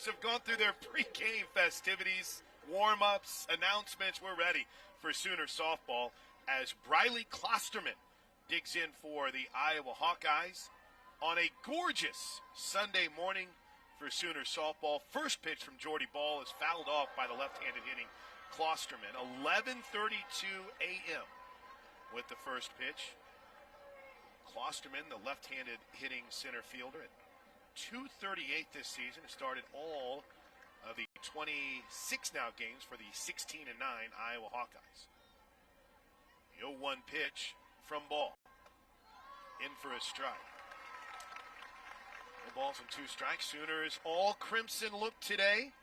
Have gone through their pre-game festivities, warm-ups, announcements. We're ready for Sooner softball as Briley Klosterman digs in for the Iowa Hawkeyes on a gorgeous Sunday morning for Sooner softball. First pitch from Jordy Ball is fouled off by the left-handed hitting Klosterman. 11:32 a.m. with the first pitch. Klosterman, the left-handed hitting center fielder, at 238 this season. It started all of the 26 now games for the 16-9 Iowa Hawkeyes. The 0-1 pitch from Ball. In for a strike. No balls and two strikes. Sooners all crimson look today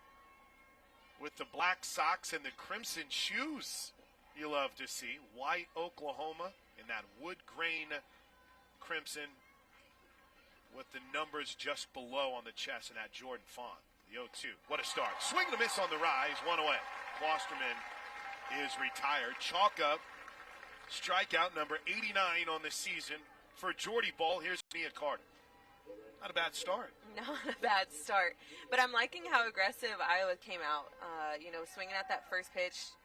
with the black socks and the crimson shoes you love to see. White Oklahoma in that wood grain crimson with the numbers just below on the chest and that Jordan font. The 0-2. What a start. Swing and a miss on the rise. One away. Klosterman is retired. Chalk up. Strikeout number 89 on the season for Jordy Ball. Here's Nia Carter. Not a bad start. Not a bad start. But I'm liking how aggressive Iowa came out. Swinging at that first pitch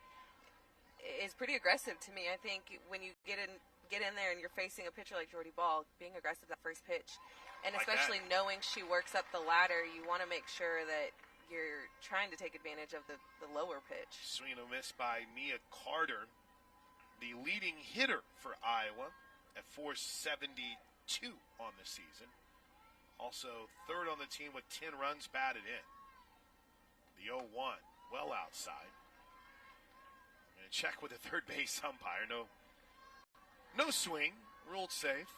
is pretty aggressive to me. I think when you get in there and you're facing a pitcher like Jordy Ball, being aggressive that first pitch, and like especially knowing she works up the ladder, you want to make sure that you're trying to take advantage of the lower pitch. Swing and a miss by Nia Carter, the leading hitter for Iowa at 472 on the season. Also third on the team with 10 runs batted in. The 0-1, well outside. And check with the third base umpire. No swing, ruled safe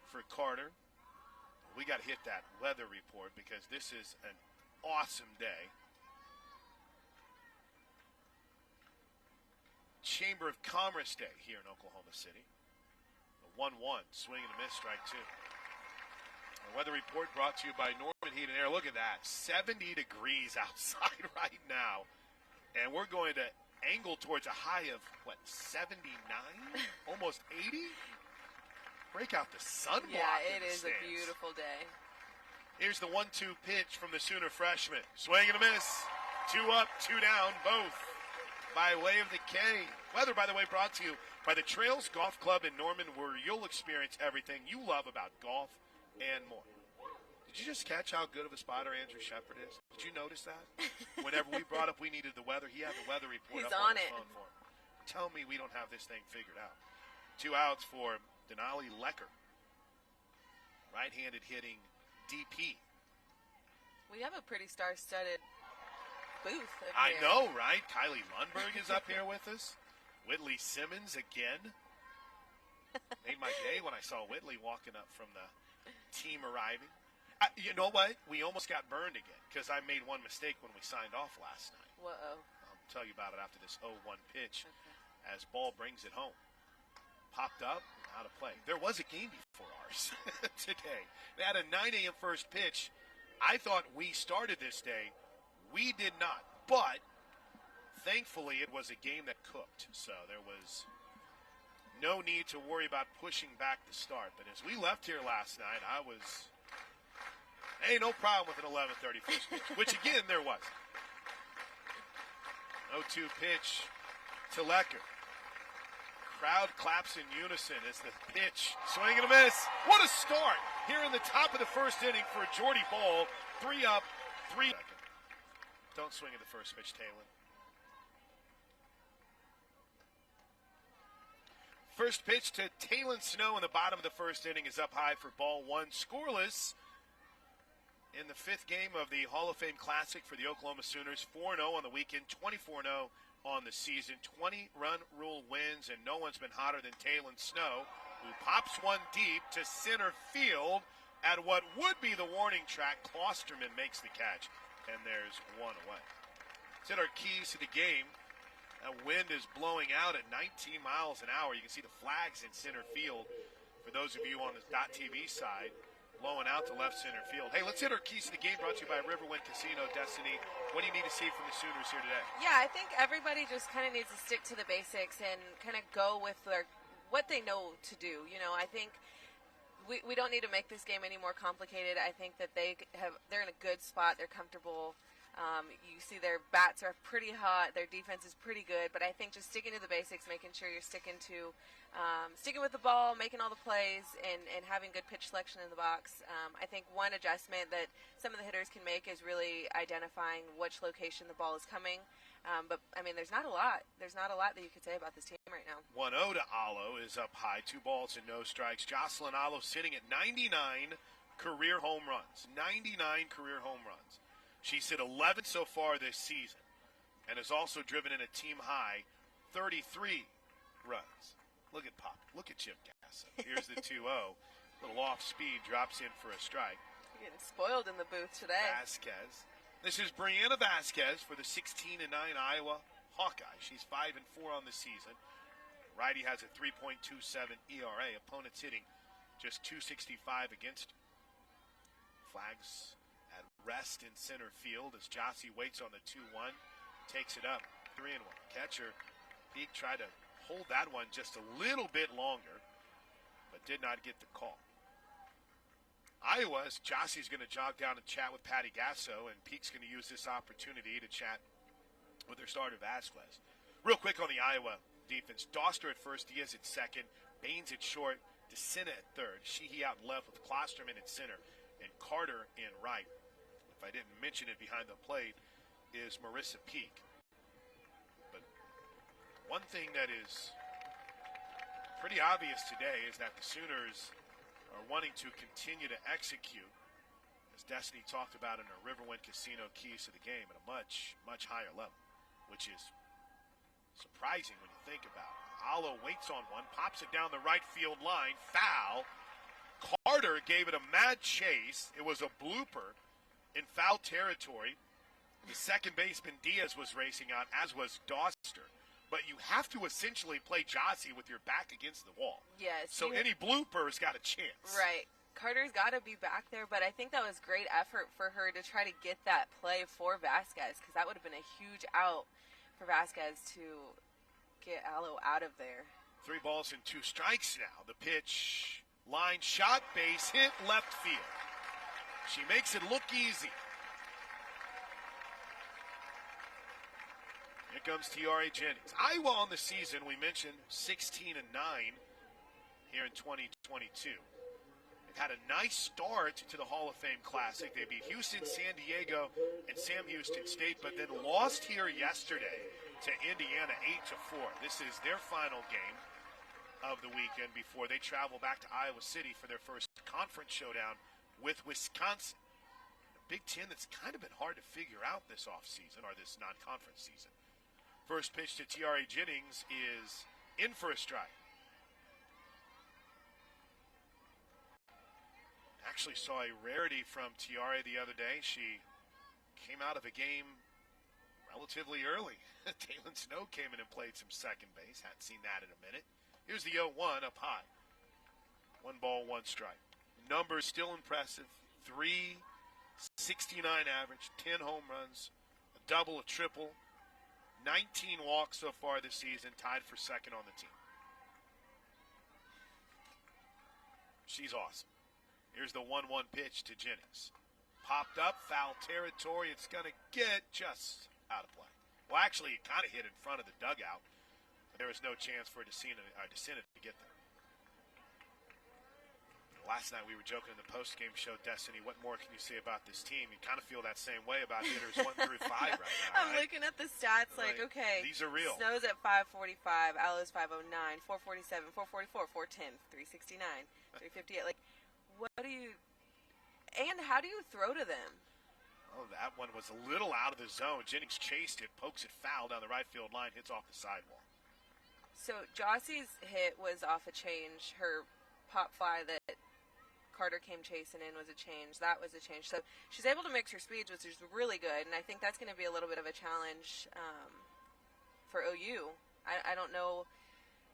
for Carter. We got to hit that weather report because this is an awesome day. Chamber of Commerce Day here in Oklahoma City. A 1-1, swing and a miss, strike two. The weather report brought to you by Norman Heat and Air. Look at that, 70 degrees outside right now. And we're going to angle towards a high of, 79? Almost 80? Break out the sunblock. Yeah, it is a beautiful day. Here's the 1-2 pitch from the Sooner freshman. Swing and a miss. 2 up, 2 down, both by way of the K. Weather, by the way, brought to you by the Trails Golf Club in Norman, where you'll experience everything you love about golf and more. Did you just catch how good of a spotter Andrew Shepard is? Did you notice that? Whenever we brought up we needed the weather, he had the weather report He's up on it. his phone for him. Tell me we don't have this thing figured out. 2 outs for Denali Lecker. Right-handed hitting DP. We have a pretty star-studded booth up I here. know, right? Kylie Lundberg is up here with us. Whitley Simmons again. Made my day when I saw Whitley walking up from the team arriving. You know what? We almost got burned again because I made one mistake when we signed off last night. Whoa. I'll tell you about it after this 0-1 pitch as Ball brings it home. Popped up, out of play. There was a game before ours today. They had a 9 a.m. first pitch. I thought we started this day. We did not. But thankfully it was a game that cooked. So there was no need to worry about pushing back the start. But as we left here last night, I was, hey, no problem with an 11:30 first pitch, which again there was. 0-2 pitch to Lecker. Crowd claps in unison as the pitch. Swing and a miss. What a start here in the top of the first inning for Jordy Ball. 3 up, 3. Don't swing at the first pitch, Talon. First pitch to Talon Snow in the bottom of the first inning is up high for ball 1. Scoreless in the 5th game of the Hall of Fame Classic for the Oklahoma Sooners. 4-0 on the weekend, 24-0 on the season. 20-run rule wins, and no one's been hotter than Talon Snow, who pops one deep to center field at what would be the warning track. Klosterman makes the catch, and there's one away. Let's hit our keys to the game. That wind is blowing out at 19 miles an hour. You can see the flags in center field for those of you on the .TV side, blowing out to left center field. Hey, let's hit our keys to the game, brought to you by Riverwind Casino. Destiny, what do you need to see from the Sooners here today? Yeah, I think everybody just kind of needs to stick to the basics and kind of go with what they know to do. You know, I think we don't need to make this game any more complicated. I think that they're in a good spot. They're comfortable. You see their bats are pretty hot. Their defense is pretty good. But I think just sticking to the basics, making sure you're sticking with the ball, making all the plays, and having good pitch selection in the box. I think one adjustment that some of the hitters can make is really identifying which location the ball is coming. But, I mean, there's not a lot. There's not a lot that you could say about this team right now. 1-0 to Alo is up high. 2 balls and no strikes. Jocelyn Alo sitting at 99 career home runs. 99 career home runs. She's hit 11 so far this season and has also driven in a team-high 33 runs. Look at Pop. Look at Chip Gasso. Here's the 2-0. Little off speed, drops in for a strike. You're getting spoiled in the booth today. Vasquez. This is Brianna Vasquez for the 16-9 Iowa Hawkeye. She's 5-4 on the season. Righty has a 3.27 ERA. Opponents hitting just .265 against. Flags at rest in center field as Jossie waits on the 2-1. Takes it up, 3-1. Catcher Peak tried to hold that one just a little bit longer, but did not get the call. Iowa's Jossie's going to jog down and chat with Patty Gasso, and Peak's going to use this opportunity to chat with their starter Vasquez. Real quick on the Iowa defense. Doster at first, Diaz at second, Baines at short, DeSena at third, Sheehy out left with Klosterman at center, and Carter in right. If I didn't mention it behind the plate is Marissa Peak. But one thing that is pretty obvious today is that the Sooners are wanting to continue to execute, as Destiny talked about in her Riverwind Casino keys to the game, at a much, much higher level, which is surprising when you think about it. Alo waits on one, pops it down the right field line, foul. Carter gave it a mad chase. It was a blooper in foul territory. The second baseman Diaz was racing out, as was Doster. But you have to essentially play Jossie with your back against the wall. Yes. So any blooper's got a chance. Right. Carter's got to be back there, but I think that was great effort for her to try to get that play for Vasquez, because that would have been a huge out for Vasquez to get Alo out of there. 3 balls and 2 strikes now. The pitch, line shot, base hit, left field. She makes it look easy. Here comes Tiare Jennings. Iowa on the season, we mentioned 16-9 here in 2022. They've had a nice start to the Hall of Fame Classic. They beat Houston, San Diego, and Sam Houston State, but then lost here yesterday to Indiana 8-4. This is their final game of the weekend before they travel back to Iowa City for their first conference showdown with Wisconsin. The Big Ten that's kind of been hard to figure out this offseason, or this non-conference season. First pitch to Tiare Jennings is in for a strike. Actually saw a rarity from Tiare the other day. She came out of a game relatively early. Taylon Snow came in and played some second base. Hadn't seen that in a minute. Here's the 0-1 up high. 1 ball, 1 strike. Numbers still impressive. 369 average, 10 home runs, a double, a triple, 19 walks so far this season, tied for second on the team. She's awesome. Here's the 1-1 pitch to Jennings. Popped up, foul territory. It's going to get just out of play. Well, actually, it kind of hit in front of the dugout. There was no chance for DeSena to get there. Last night we were joking in the post-game show, Destiny, what more can you say about this team? You kind of feel that same way about hitters 1 through 5 right now, I'm looking at the stats like, okay. These are real. Snow's at 545, Alo's 509, 447, 444, 410, 369, 358. Like, what do you – and how do you throw to them? Oh, that one was a little out of the zone. Jennings chased it, pokes it foul down the right field line, hits off the sidewall. So Jossie's hit was off a change. Her pop fly that Carter came chasing in was a change. That was a change. So she's able to mix her speeds, which is really good, and I think that's going to be a little bit of a challenge for OU. I don't know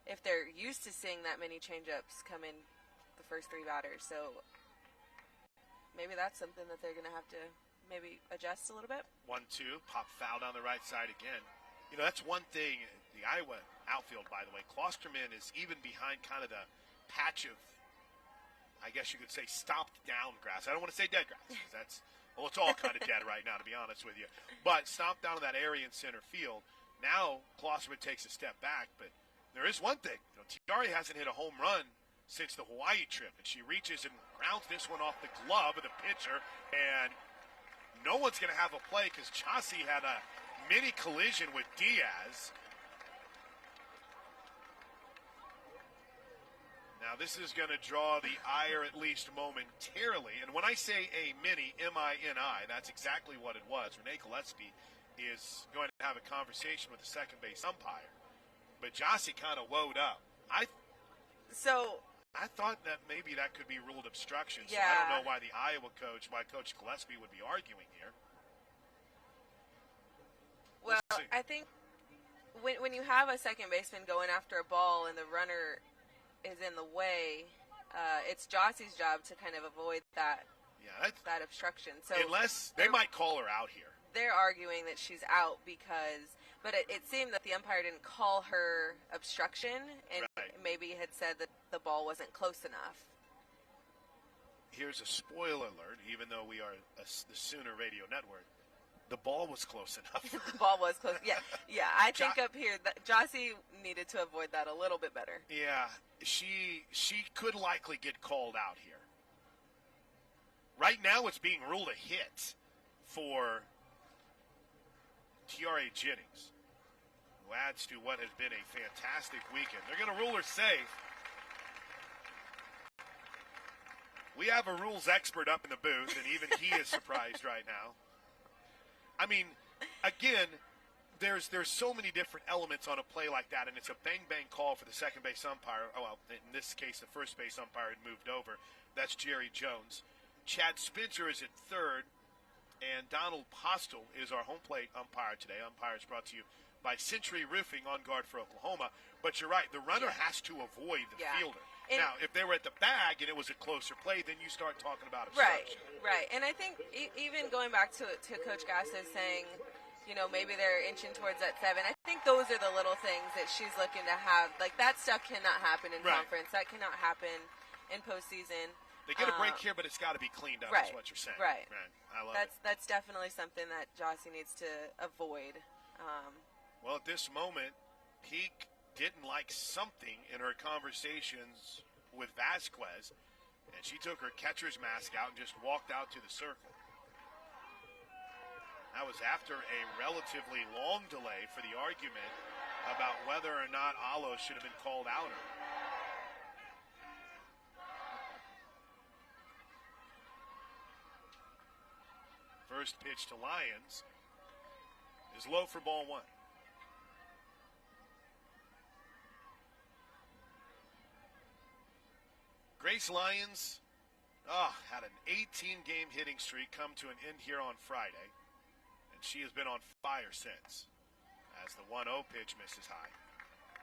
if they're used to seeing that many change-ups come in the first 3 batters, so maybe that's something that they're going to have to maybe adjust a little bit. 1-2, pop foul down the right side again. You know, that's one thing. The Iowa outfield, by the way, Klosterman is even behind kind of the patch of I guess you could say, stomped down grass. I don't want to say dead grass, because it's all kind of dead right now, to be honest with you. But stomped down in that area in center field. Now, Klosterman takes a step back, but there is one thing. Tiare hasn't hit a home run since the Hawaii trip, and she reaches and grounds this one off the glove of the pitcher, and no one's going to have a play because Chassi had a mini collision with Diaz. Now, this is going to draw the ire at least momentarily. And when I say a mini, M-I-N-I, that's exactly what it was. Renee Gillespie is going to have a conversation with the second base umpire. But Jossie kind of woed up. I thought that maybe that could be ruled obstruction. So I don't know why why Coach Gillespie would be arguing here. Well, I think when you have a second baseman going after a ball and the runner is in the way, it's Jossie's job to kind of avoid that obstruction. So unless they might call her out here. They're arguing that she's out but it seemed that the umpire didn't call her obstruction and maybe had said that the ball wasn't close enough. Here's a spoiler alert, even though we are the Sooner Radio Network. The ball was close enough. The ball was close. Yeah. I think up here, Jossie needed to avoid that a little bit better. Yeah, she could likely get called out here. Right now, it's being ruled a hit for Tiare Jennings, who adds to what has been a fantastic weekend. They're going to rule her safe. We have a rules expert up in the booth, and even he is surprised right now. I mean, again, there's so many different elements on a play like that, and it's a bang-bang call for the second base umpire. Oh, well, in this case, the first base umpire had moved over. That's Jerry Jones. Chad Spencer is at third, and Donald Postel is our home plate umpire today. Umpire is brought to you by Century Roofing, on guard for Oklahoma. But you're right, the runner has to avoid the fielder. Now, if they were at the bag and it was a closer play, then you start talking about obstruction. Right. And I think even going back to Coach Gassis saying, maybe they're inching towards that 7. I think those are the little things that she's looking to have. Like, that stuff cannot happen in conference. That cannot happen in postseason. They get a break here, but it's got to be cleaned up, is what you're saying. Right. I love it. That's definitely something that Jossie needs to avoid. Well, at this moment, Peak didn't like something in her conversations with Vasquez, and she took her catcher's mask out and just walked out to the circle. That was after a relatively long delay for the argument about whether or not Alo should have been called out. First pitch to Lyons is low for ball 1. Grace Lyons had an 18-game hitting streak come to an end here on Friday, and she has been on fire since, as the 1-0 pitch misses high.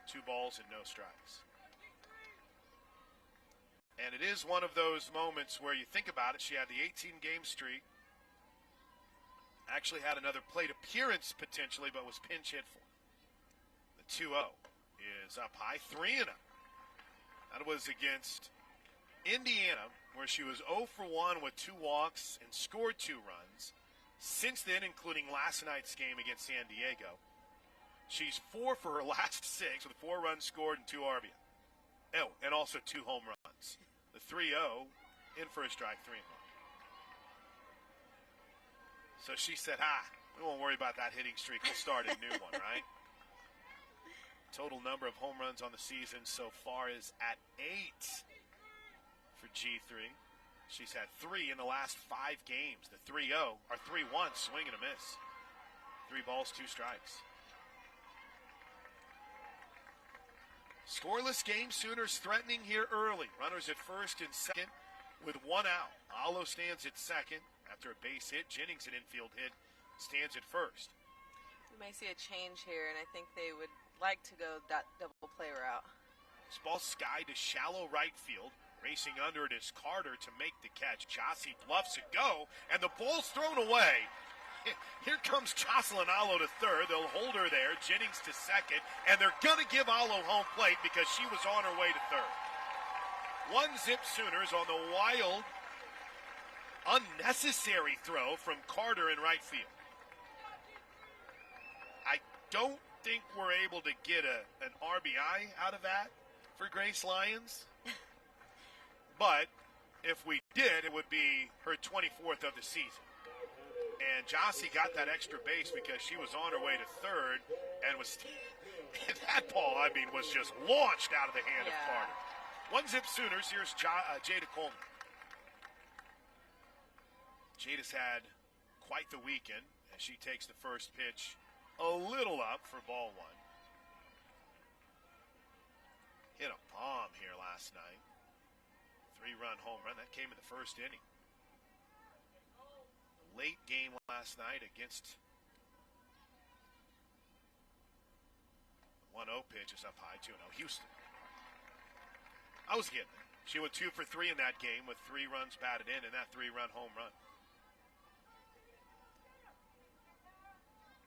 2 balls and no strikes. And it is one of those moments where you think about it. She had the 18-game streak, actually had another plate appearance potentially, but was pinch hit for. The 2-0 is up high, 3-0. That was against Indiana, where she was 0 for 1 with 2 walks and scored 2 runs. Since then, including last night's game against San Diego, she's 4 for her last 6 with 4 runs scored and 2 RBI. Oh, and also 2 home runs. The 3-0 in for a strike, 3-1. So she said, we won't worry about that hitting streak. We'll start a new one, right? Total number of home runs on the season so far is at 8 for G3. She's had 3 in the last 5 games. The 3-0, or 3-1, swing and a miss. 3 balls, 2 strikes. Scoreless game, Sooners threatening here early. Runners at first and second with 1 out. Alo stands at second. After a base hit, Jennings, an infield hit, stands at first. We may see a change here, and I think they would like to go that double play route. This ball skied to shallow right field. Racing under it is Carter to make the catch. Jossie bluffs it go, and the ball's thrown away. Here comes Jocelyn Alo to third. They'll hold her there. Jennings to second, and they're going to give Alo home plate because she was on her way to third. 1-zip Sooners on the wild, unnecessary throw from Carter in right field. I don't think we're able to get an RBI out of that for Grace Lyons. But if we did, it would be her 24th of the season. And Jossie got that extra base because she was on her way to third and was that ball, was just launched out of the hand of Carter. 1-zip Sooners. Here's Jada Coleman. Jada's had quite the weekend as she takes the first pitch a little up for ball one. Hit a bomb here last night. 3-run home run. That came in the first inning. Late game last night against 1-0 pitch is up high, 2-0 Houston. I was getting it. She went 2 for 3 in that game with 3 runs batted in that 3-run home run.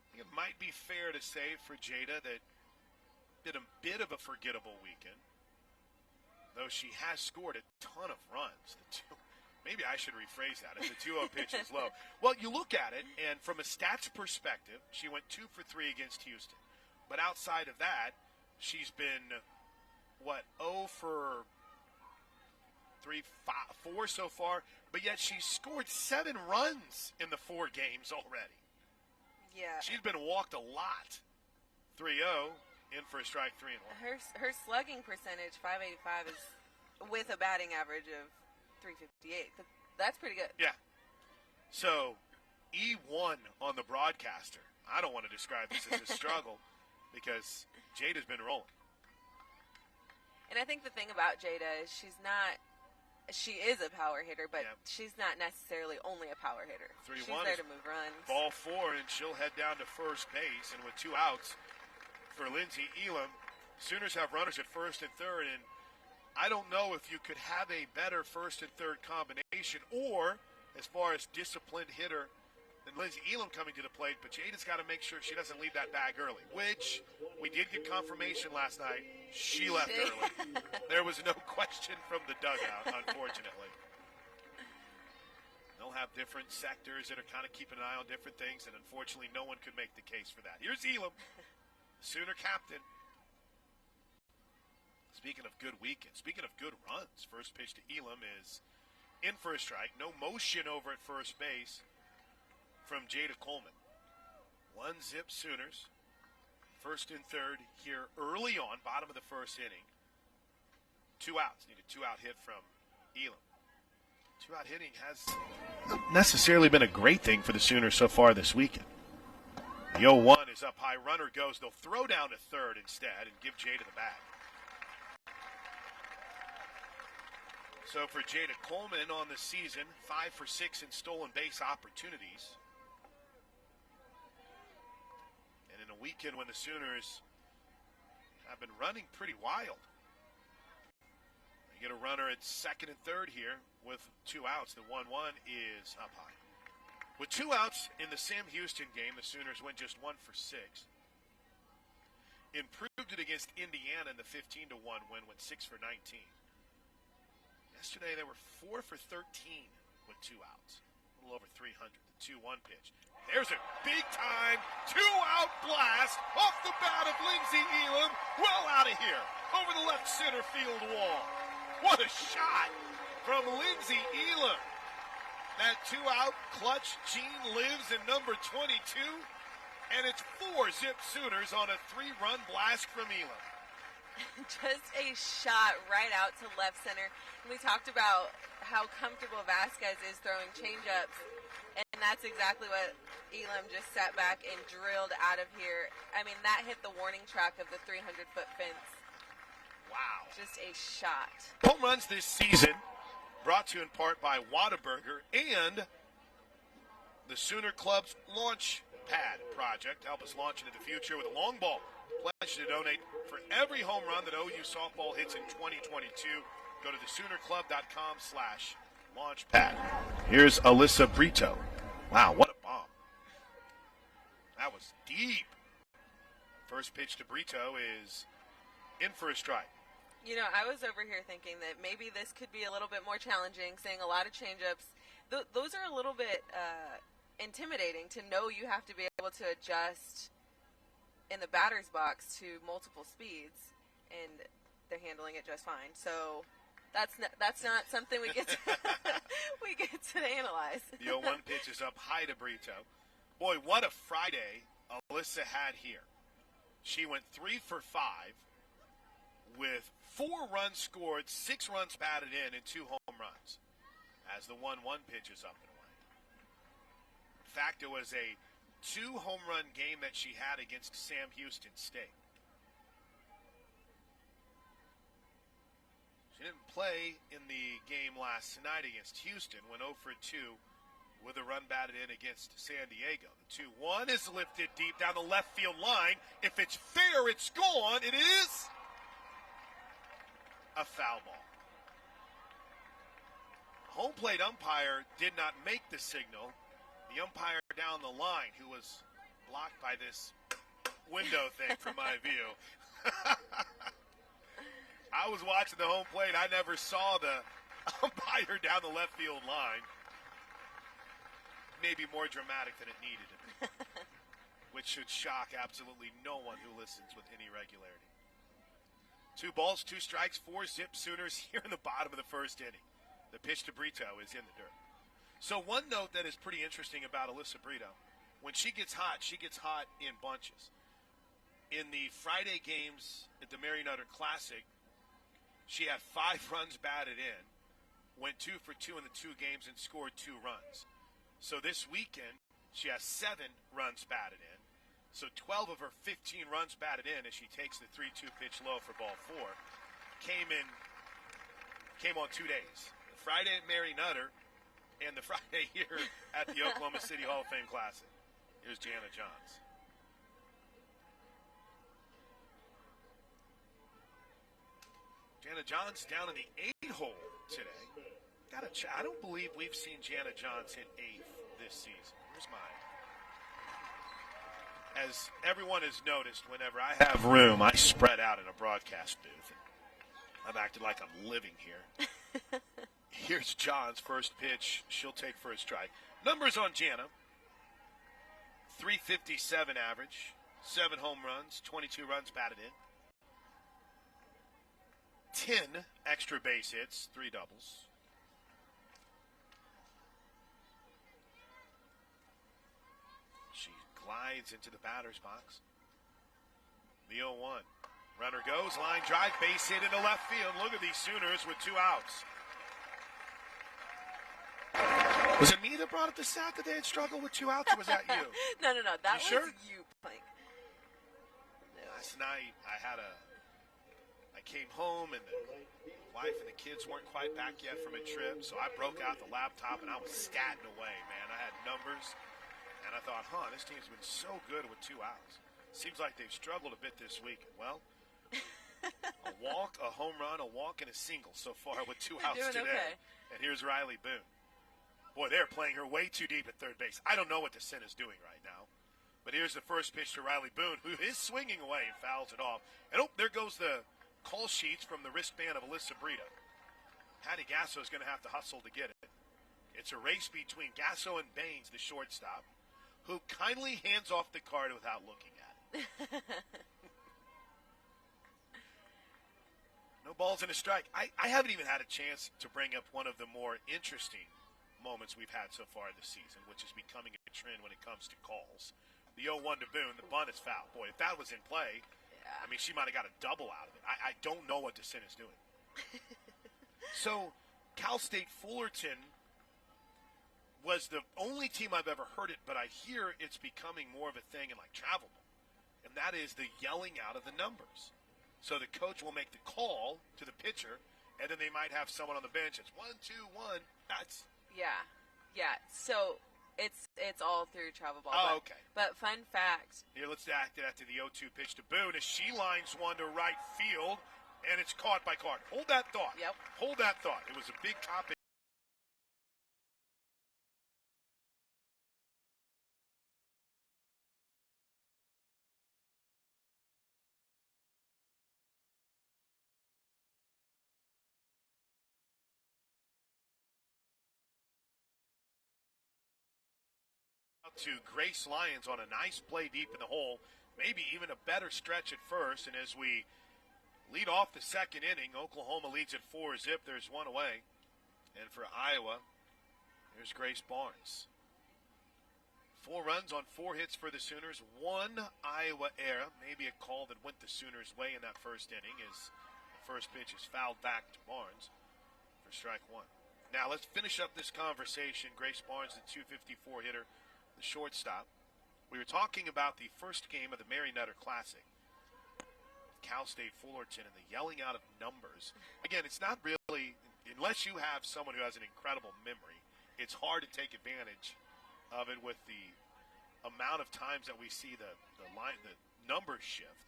I think it might be fair to say for Jada that did a bit of a forgettable weekend, though she has scored a ton of runs. Maybe I should rephrase that. If the 2-0 pitch is low. Well, you look at it, and from a stats perspective, she went 2 for 3 against Houston. But outside of that, she's been, 0 for 4 so far. But yet she's scored 7 runs in the 4 games already. Yeah. She's been walked a lot. 3-0, in for a strike, 3-1. Her slugging percentage, .585, is with a batting average of .358. That's pretty good. Yeah. So, E1 on the broadcaster. I don't want to describe this as a struggle because Jada's been rolling. And I think the thing about Jada is she is a power hitter, but she's not necessarily only a power hitter. 3-1 she's there to move runs. Ball 4, and she'll head down to first base. And with 2 outs for Lindsey Elam, Sooners have runners at first and third, and I don't know if you could have a better first and third combination, or as far as disciplined hitter than Lindsey Elam coming to the plate, but Jada's got to make sure she doesn't leave that bag early, which we did get confirmation last night. She left early. There was no question from the dugout, unfortunately. They'll have different sectors that are kind of keeping an eye on different things, and unfortunately no one could make the case for that. Here's Elam, Sooner captain. Speaking of good weekend, speaking of good runs, first pitch to Elam is in for a strike. No motion over at first base from Jada Coleman. 1-zip Sooners. First and third here early on, bottom of the first inning. 2 outs. Need a 2-out hit from Elam. 2-out hitting has not necessarily been a great thing for the Sooners so far this weekend. The 0-1 is up high. Runner goes. They'll throw down to third instead and give Jada the bag. So for Jada Coleman on the season, 5 for 6 in stolen base opportunities. And in a weekend when the Sooners have been running pretty wild. They get a runner at second and third here with 2 outs. The 1-1 is up high. With 2 outs in the Sam Houston game, the Sooners went just 1 for 6. Improved it against Indiana in the 15-1 win, went 6 for 19. Yesterday, they were 4 for 13 with 2 outs. A little over 300, the 2-1 pitch. There's a big-time 2-out blast off the bat of Lindsey Elam. Well out of here, over the left center field wall. What a shot from Lindsey Elam. That 2-out clutch gene lives in number 22. And it's 4-zip Sooners on a 3-run blast from Elam. Just a shot right out to left center. And we talked about how comfortable Vasquez is throwing changeups, and that's exactly what Elam just sat back and drilled out of here. I mean, that hit the warning track of the 300-foot fence. Wow. Just a shot. Home runs this season brought to you in part by Whataburger and the Sooner Club's Launch Pad project. Help us launch into the future with a long ball. Pledge to donate for every home run that OU softball hits in 2022. Go to thesoonerclub.com/launchpad. Here's Alyssa Brito. Wow, what a bomb. That was deep. First pitch to Brito is in for a strike. I was over here thinking that maybe this could be a little bit more challenging, seeing a lot of changeups. Those are a little bit intimidating to know you have to be able to adjust in the batter's box to multiple speeds, and they're handling it just fine. So that's not something we get to we get to analyze. The 0-1 pitch is up high to Brito. Boy, what a Friday Alyssa had here. She went 3 for 5 with 4 runs scored, 6 runs batted in, and 2 home runs as the 1-1 pitch is up and away. In fact, it was a 2-home run game that she had against Sam Houston State. She didn't play in the game last night against Houston, went 0 for 2 with a run batted in against San Diego. The 2-1 is lifted deep down the left field line. If it's fair, it's gone. It is a foul ball. Home plate umpire did not make the signal. The umpire down the line, who was blocked by this window thing from my view. I was watching the home plate. I never saw the umpire down the left field line. Maybe more dramatic than it needed to be, which should shock absolutely no one who listens with any regularity. 2 balls, 2 strikes, 4 zip Sooners here in the bottom of the first inning. The pitch to Brito is in the dirt. So one note that is pretty interesting about Alyssa Brito, when she gets hot in bunches. In the Friday games at the Mary Nutter Classic, she had 5 runs batted in, went 2 for 2 in the 2 games, and scored 2 runs. So this weekend, she has 7 runs batted in. So 12 of her 15 runs batted in as she takes the 3-2 pitch low for ball 4. Came on 2 days. The Friday at Mary Nutter and the Friday here at the Oklahoma City Hall of Fame Classic. Here's Jana Johns. Jana Johns down in the 8-hole today. I don't believe we've seen Jana Johns hit 8th this season. Here's mine. As everyone has noticed, whenever I have room, I spread out in a broadcast booth. I've acted like I'm living here. Here's John's first pitch. She'll take first strike. Numbers on Jana. 357 average, 7 home runs, 22 runs batted in. 10 extra base hits, 3 doubles. She glides into the batter's box. The 0-1. Runner goes, line drive, base hit into left field. Look at these Sooners with 2 outs. Was it me that brought up the sack that they had struggled with 2 outs, or was that you? No. That you was sure? you playing. No. Last night, I came home, and the wife and the kids weren't quite back yet from a trip, so I broke out the laptop, and I was statting away, man. I had numbers, and I thought, this team's been so good with 2 outs. Seems like they've struggled a bit this week. Well, a walk, a home run, a walk, and a single so far with 2 outs today. Okay. And here's Riley Boone. Boy, they're playing her way too deep at third base. I don't know what the Sin is doing right now. But here's the first pitch to Riley Boone, who is swinging away and fouls it off. And there goes the call sheets from the wristband of Alyssa Brito. Patty Gasso is going to have to hustle to get it. It's a race between Gasso and Baines, the shortstop, who kindly hands off the card without looking at it. No balls and a strike. I haven't even had a chance to bring up one of the more interesting moments we've had so far this season, which is becoming a trend when it comes to calls. The 0-1 to Boone, the bunt is foul. Boy, if that was in play, I mean, she might have got a double out of it. I don't know what the Sin is doing. So, Cal State Fullerton was the only team I've ever heard it, but I hear it's becoming more of a thing in like travel ball, and that is the yelling out of the numbers. So the coach will make the call to the pitcher, and then they might have someone on the bench. It's 1, 2, 1. That's yeah. So it's all through travel ball. Oh, okay. But fun fact. Here, let's act it after the 0-2 pitch to Boone as she lines one to right field, and it's caught by Carter. Hold that thought. Yep. Hold that thought. It was a big top to Grace Lyons on a nice play deep in the hole, maybe even a better stretch at first. And as we lead off the second inning, Oklahoma leads at 4-0. There's one away. And for Iowa, there's Grace Barnes. 4 runs on 4 hits for the Sooners. 1 Iowa error, maybe a call that went the Sooners' way in that first inning as the first pitch is fouled back to Barnes for strike 1. Now let's finish up this conversation. Grace Barnes, the .254 hitter, the shortstop. We were talking about the first game of the Mary Nutter Classic. Cal State Fullerton and the yelling out of numbers. Again, it's not really, unless you have someone who has an incredible memory, it's hard to take advantage of it with the amount of times that we see the numbers shift.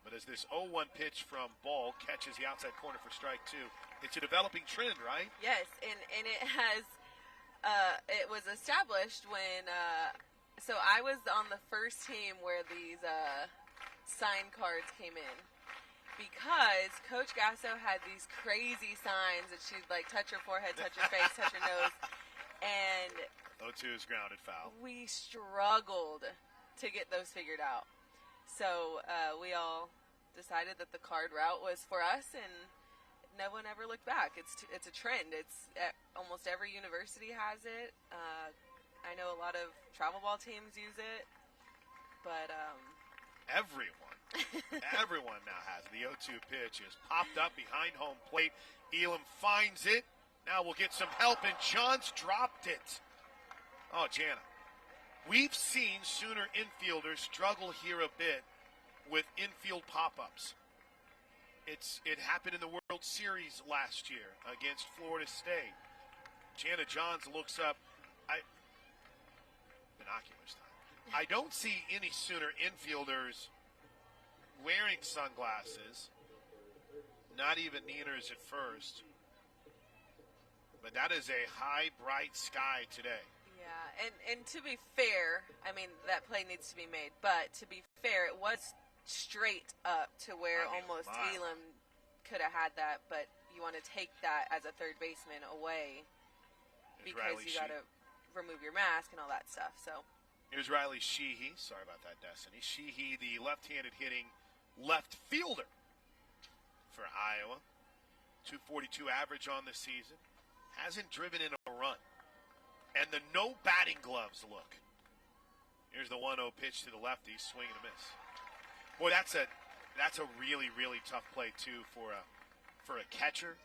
But as this 0-1 pitch from Ball catches the outside corner for strike 2, it's a developing trend, right? Yes, and it has, it was established when, so I was on the first team where these sign cards came in. Because Coach Gasso had these crazy signs that she'd like touch your forehead, touch your face, touch your nose. And 0-2 is grounded foul. We struggled to get those figured out. So we all decided that the card route was for us, and no one ever looked back. It's a trend. It's almost every university has it. I know a lot of travel ball teams use it, but everyone now has it. The 0-2 pitch is popped up behind home plate. Elam finds it. Now we'll get some help, and Johns dropped it. Oh, Jana. We've seen Sooner infielders struggle here a bit with infield pop-ups. It happened in the World Series last year against Florida State. Jana Johns looks up. Binoculars time. I don't see any Sooner infielders wearing sunglasses. Not even Nieners at first. But that is a high, bright sky today. Yeah, and to be fair, I mean, that play needs to be made. But to be fair, it was straight up to where almost Elam could have had that. But you want to take that as a third baseman away because you got to remove your mask and all that stuff. So here's Riley Sheehy. Sorry about that, Destiny. Sheehy, the left-handed hitting left fielder for Iowa. 242 average on the season. Hasn't driven in a run. And the no batting gloves look. Here's the 1-0 pitch to the lefty, swing and a miss. Boy, that's a really, really tough play too for a catcher.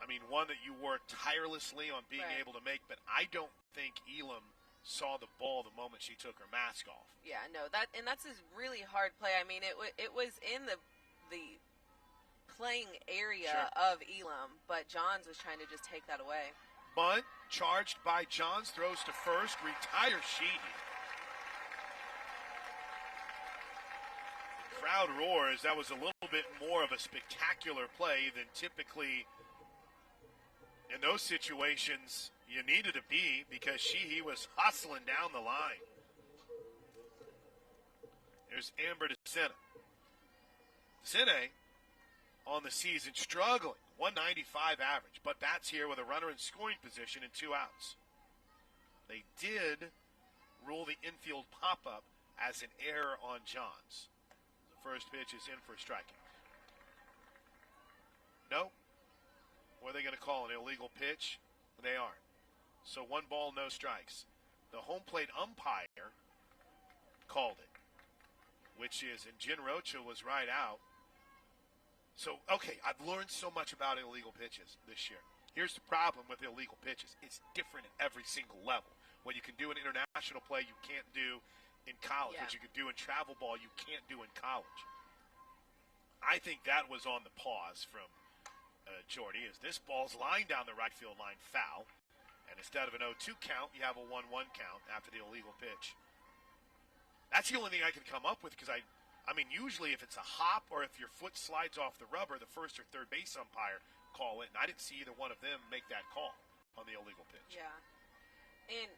I mean, one that you worked tirelessly on being able to make, but I don't think Elam saw the ball the moment she took her mask off. Yeah, no, that's a really hard play. I mean, it was in the playing area of Elam, but Johns was trying to just take that away. Bunt, charged by Johns, throws to first, retires Sheehy. The crowd roars. That was a little bit more of a spectacular play than typically in those situations you needed to be, because Sheehy was hustling down the line. There's Amber DeSena. DeSena on the season struggling, 195 average, but bats here with a runner in scoring position and 2 outs. They did rule the infield pop-up as an error on Johns. The first pitch is in for striking. No. What are they going to call an illegal pitch? They are. So 1 ball, no strikes. The home plate umpire called it, which is, and Jen Rocha was right out. So, okay, I've learned so much about illegal pitches this year. Here's the problem with illegal pitches. It's different at every single level. What you can do in international play, you can't do in college. Yeah. What you can do in travel ball, you can't do in college. I think that was on the pause from Jordy, as this ball's lined down the right field line foul. And instead of an 0-2 count, you have a 1-1 count after the illegal pitch. That's the only thing I can come up with, because I mean, usually if it's a hop or if your foot slides off the rubber, the first or third base umpire call it, and I didn't see either one of them make that call on the illegal pitch. Yeah. And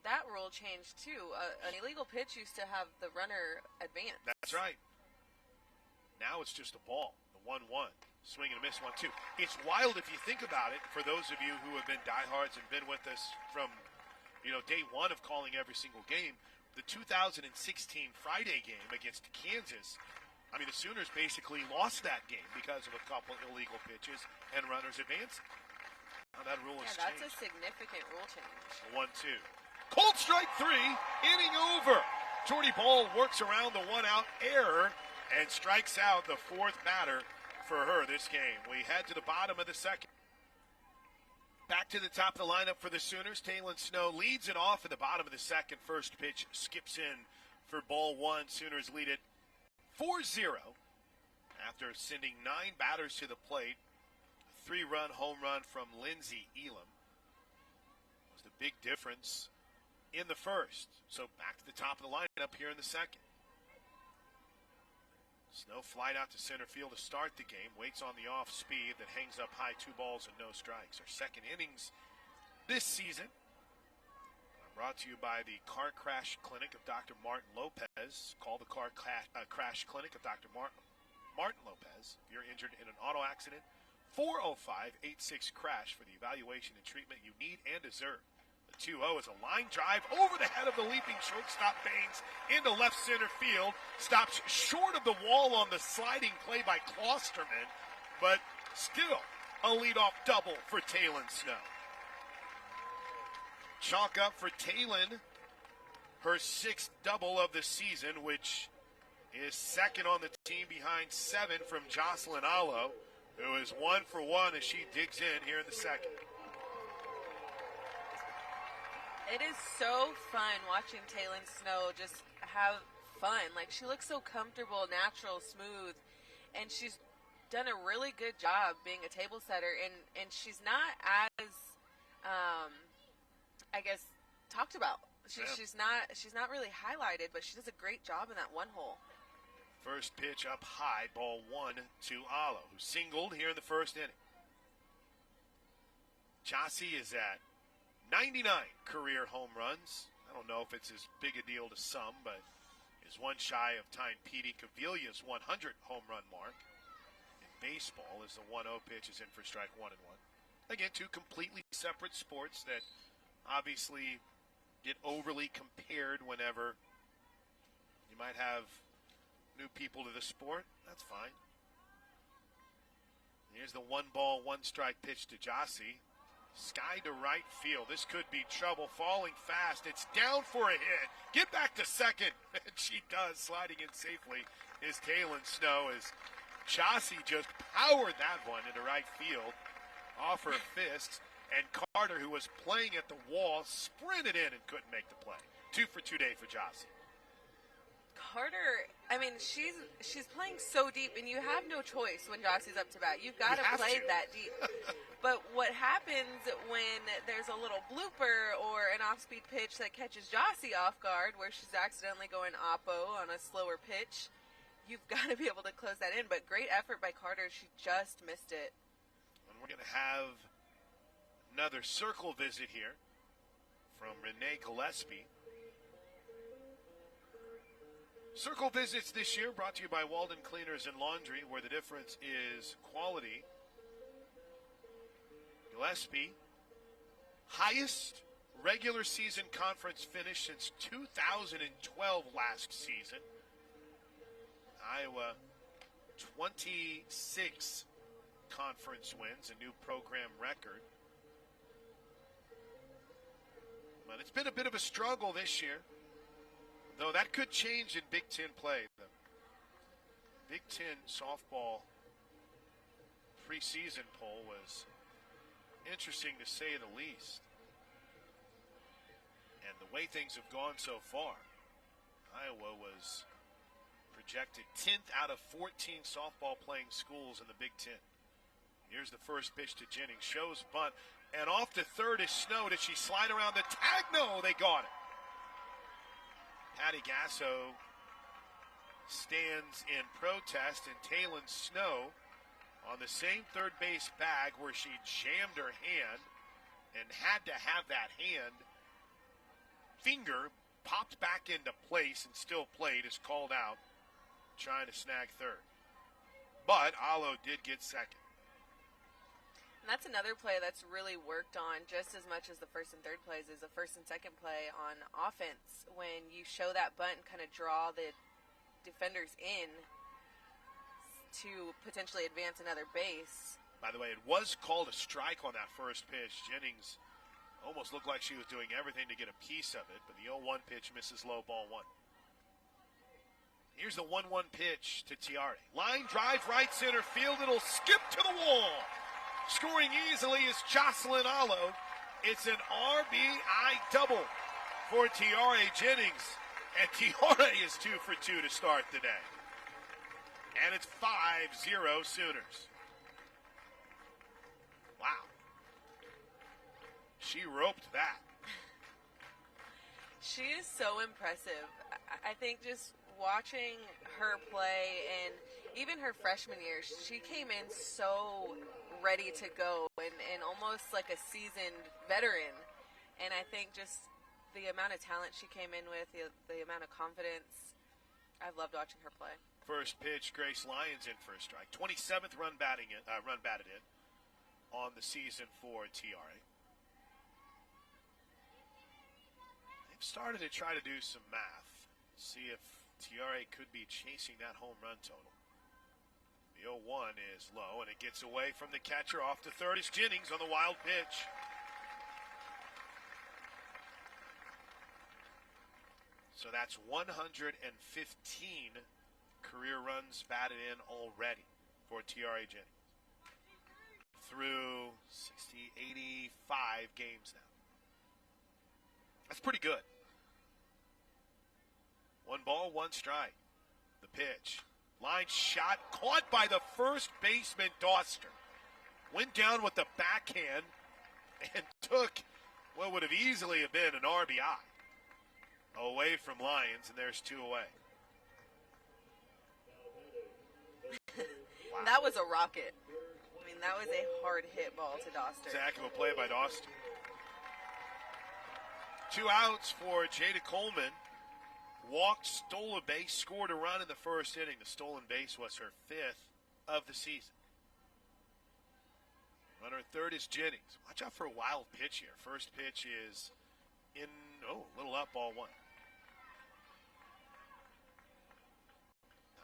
that rule changed, too. An illegal pitch used to have the runner advance. That's right. Now it's just a ball, the 1-1. Swing and a miss, 1-2. It's wild if you think about it, for those of you who have been diehards and been with us from, day one of calling every single game. The 2016 Friday game against Kansas, the Sooners basically lost that game because of a couple illegal pitches and runners advancing. Now that rule has that's changed. A significant rule change. 1-2. Cold strike 3, inning over. Jordy Ball works around the one-out error and strikes out the fourth batter for her this game. We head to the bottom of the second. Back to the top of the lineup for the Sooners. Taylon Snow leads it off at the bottom of the second. First pitch skips in for ball one. Sooners lead it 4-0 after sending 9 batters to the plate. A 3-run home run from Lindsey Elam was the big difference in the first. So back to the top of the lineup here in the second. Snow flied out to center field to start the game. Waits on the off speed that hangs up high, 2 balls and no strikes. Our second innings this season are brought to you by the Car Crash Clinic of Dr. Martin Lopez. Call the Car Crash Clinic of Dr. Martin Lopez. If you're injured in an auto accident, 405-86-CRASH for the evaluation and treatment you need and deserve. 2-0 is a line drive over the head of the leaping shortstop Baines into left center field. Stops short of the wall on the sliding play by Klosterman, but still a leadoff double for Taylon Snow. Chalk up for Taylon, her 6th double of the season, which is second on the team behind 7 from Jocelyn Alo, who is 1 for 1 as she digs in here in the second. It is so fun watching Taylon Snow just have fun. Like, she looks so comfortable, natural, smooth, and she's done a really good job being a table setter. And she's not as, talked about. She's not really highlighted, but she does a great job in that one hole. First pitch up high, ball 1 to Alo, who singled here in the first inning. Chassie is at 99 career home runs. I don't know if it's as big a deal to some, but is one shy of tying Petey Cavilla's 100 home run mark. In baseball, as the 1-0 pitch is in for strike 1-1. Again, 2 completely separate sports that obviously get overly compared whenever you might have new people to the sport. That's fine. Here's the 1-ball, 1-strike pitch to Jossie. Sky to right field. This could be trouble. Falling fast. It's down for a hit. Get back to second. And she does. Sliding in safely is Taylon Snow as Chassie just powered that one into right field off her fists. And Carter, who was playing at the wall, sprinted in and couldn't make the play. 2 for 2 day for Jossie. Carter, she's playing so deep, and you have no choice when Jossie's up to bat. You've got to play that deep. But what happens when there's a little blooper or an off-speed pitch that catches Jossie off guard, where she's accidentally going oppo on a slower pitch, you've got to be able to close that in. But great effort by Carter. She just missed it. And we're going to have another circle visit here from Renee Gillespie. Circle visits this year brought to you by Walden Cleaners and Laundry, where the difference is quality. Gillespie, highest regular season conference finish since 2012 last season. Iowa, 26 conference wins, a new program record. But it's been a bit of a struggle this year, though that could change in Big Ten play. The Big Ten softball preseason poll was interesting to say the least. And the way things have gone so far, Iowa was projected 10th out of 14 softball playing schools in the Big Ten. Here's the first pitch to Jennings. Shows bunt. And off to third is Snow. Did she slide around the tag? No, they got it. Patty Gasso stands in protest, and Taylon Snow on the same third base bag where she jammed her hand and had to have that hand finger popped back into place and still played, is called out, trying to snag third. But Alo did get second. And that's another play that's really worked on just as much as the first and third plays is the first and second play on offense. When you show that bunt and kind of draw the defenders in to potentially advance another base. By the way, it was called a strike on that first pitch. Jennings almost looked like she was doing everything to get a piece of it, but the 0-1 pitch misses low, ball one. Here's the 1-1 pitch to Tiare. Line drive right center field. It'll skip to the wall. Scoring easily is Jocelyn Allo. It's an RBI double for Tiare Jennings. And Tiare is 2 for 2 to start the day. And it's 5-0 Sooners. Wow. She roped that. She is so impressive. I think just watching her play and even her freshman year, she came in so ready to go and almost like a seasoned veteran. And I think just the amount of talent she came in with, the amount of confidence, I've loved watching her play. First pitch, Grace Lyons in for a strike. 27th run batted in on the season for Tiare. They've started to try to do some math, see if Tiare could be chasing that home run total. The 0-1 is low, and it gets away from the catcher. Off to third is Jennings on the wild pitch. So that's 115 career runs batted in already for Tiare Jennings. Through 60, 85 games now. That's pretty good. 1 ball, 1 strike. The pitch. Line shot, caught by the first baseman, Doster. Went down with the backhand and took what would have easily have been an RBI away from Lyons, and there's 2 away. Wow. That was a rocket. I mean, that was a hard hit ball to Doster. Heck of a play by Doster. 2 outs for Jada Coleman. Walked, stole a base, scored a run in the first inning. The stolen base was her 5th of the season. Runner at third is Jennings. Watch out for a wild pitch here. First pitch is in, a little up, ball one.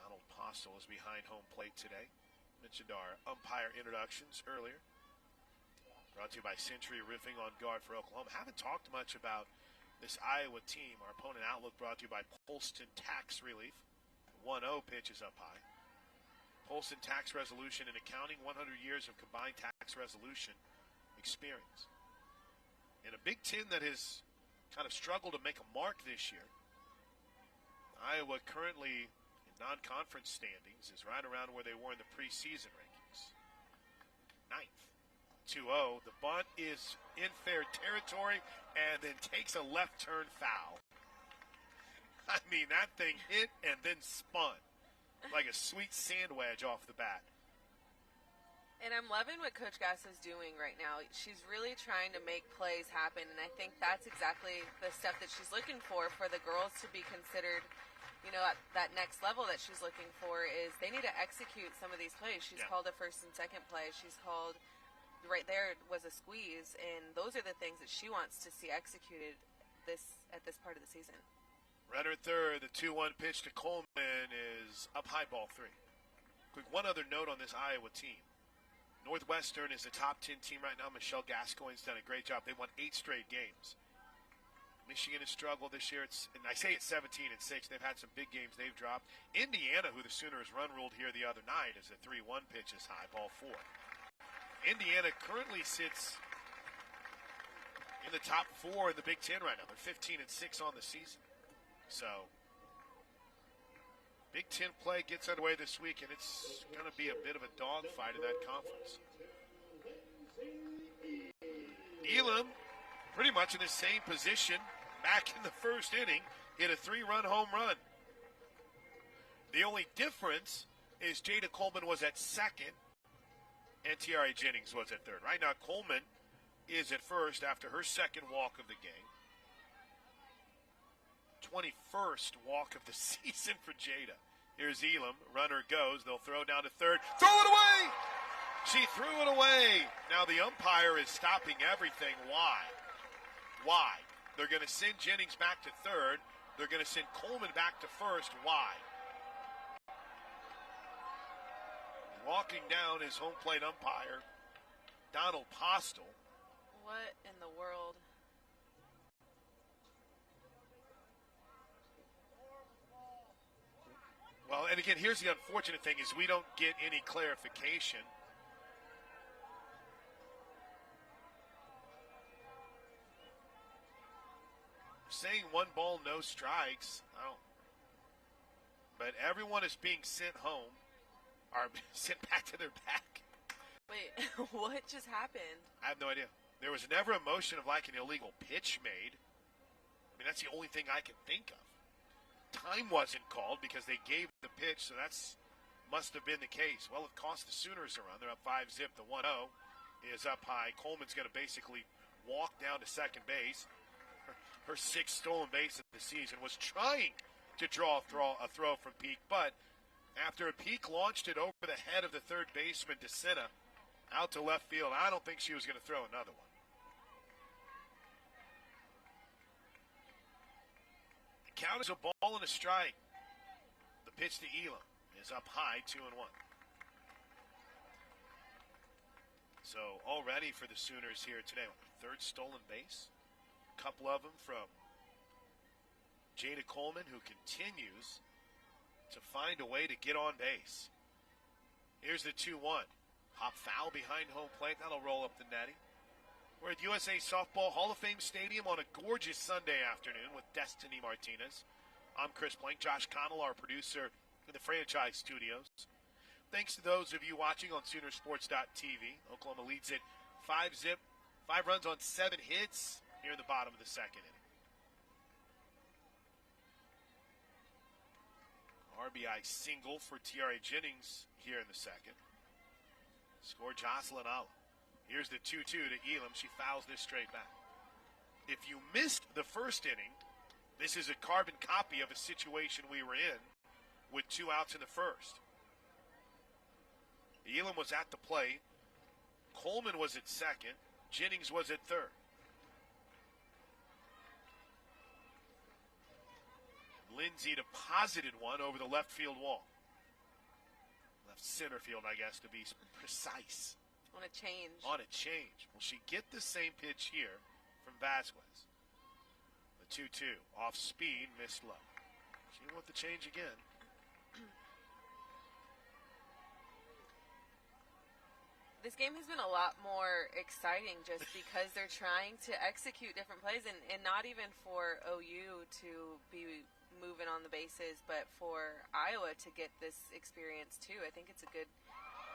Donald Postel is behind home plate today. Mentioned our umpire introductions earlier. Brought to you by Century Roofing on guard for Oklahoma. Haven't talked much about this Iowa team. Our opponent outlook brought to you by Polston Tax Relief. 1-0 pitch is up high. Polston Tax Resolution and Accounting, 100 years of combined tax resolution experience. In a Big Ten that has kind of struggled to make a mark this year, Iowa currently in non-conference standings is right around where they were in the preseason rankings. 9th. 2-0. The bunt is in fair territory and then takes a left turn foul. I mean, that thing hit and then spun like a sweet sand wedge off the bat. And I'm loving what Coach Gass is doing right now. She's really trying to make plays happen, and I think that's exactly the stuff that she's looking for the girls to be considered, at that next level that she's looking for is they need to execute some of these plays. She's called a first and second play. She's called right there was a squeeze, and those are the things that she wants to see executed at this part of the season. Runner at third, the 2-1 pitch to Coleman is up high, ball 3. Quick, one other note on this Iowa team. Northwestern is a top 10 team right now. Michelle Gascoigne's done a great job. They won 8 straight games. Michigan has struggled this year. And I say it's 17-6. They've had some big games they've dropped. Indiana, who the Sooners run ruled here the other night, is a 3-1 pitch is high, ball 4. Indiana currently sits in the top 4 in the Big Ten right now. They're 15-6 on the season. So, Big Ten play gets underway this week, and it's going to be a bit of a dogfight in that conference. Elam, pretty much in the same position, back in the first inning, hit a 3-run home run. The only difference is Jada Coleman was at second, and Tiare Jennings was at third. Right now, Coleman is at first after her second walk of the game. 21st walk of the season for Jada. Here's Elam. Runner goes. They'll throw down to third. Throw it away! She threw it away. Now the umpire is stopping everything. Why? Why? They're going to send Jennings back to third. They're going to send Coleman back to first. Why? Walking down is home plate umpire Donald Postel. What in the world? Well, and again, here's the unfortunate thing is we don't get any clarification. Saying 1 ball, no strikes. I don't. But everyone is being sent home, or sent back to their back. Wait, what just happened? I have no idea. There was never a motion of like an illegal pitch made. I mean, that's the only thing I can think of. Time wasn't called because they gave the pitch, so that's must have been the case. Well, it cost the Sooners a run. They're up 5-zip. The 1-0 is up high. Coleman's going to basically walk down to second base. Her 6th stolen base of the season, was trying to draw a throw from Peak, but after Peak launched it over the head of the third baseman, DeSena, out to left field, I don't think she was going to throw another one. The count is a ball and a strike. The pitch to Elam is up high, 2-1. So already for the Sooners here today, third stolen base. Couple of them from Jada Coleman, who continues to find a way to get on base. Here's the 2-1. Hop foul behind home plate. That'll roll up the netting. We're at USA Softball Hall of Fame Stadium on a gorgeous Sunday afternoon with Destiny Martinez. I'm Chris Plank. Josh Connell, our producer in the franchise studios. Thanks to those of you watching on Soonersports.tv. Oklahoma leads it 5-zip. 5 runs on 7 hits. Here in the bottom of the second inning. RBI single for Tiare Jennings here in the second. Score Jocelyn Alla. Here's the 2-2 to Elam. She fouls this straight back. If you missed the first inning, this is a carbon copy of a situation we were in with 2 outs in the first. Elam was at the plate. Coleman was at second. Jennings was at third. Lindsay deposited one over the left field wall. Left center field, I guess, to be precise. On a change. On a change. Will she get the same pitch here from Vasquez? The 2-2. Off speed, missed low. She want the change again. This game has been a lot more exciting just because they're trying to execute different plays and not even for OU to be moving on the bases, but for Iowa to get this experience too. I think it's a good.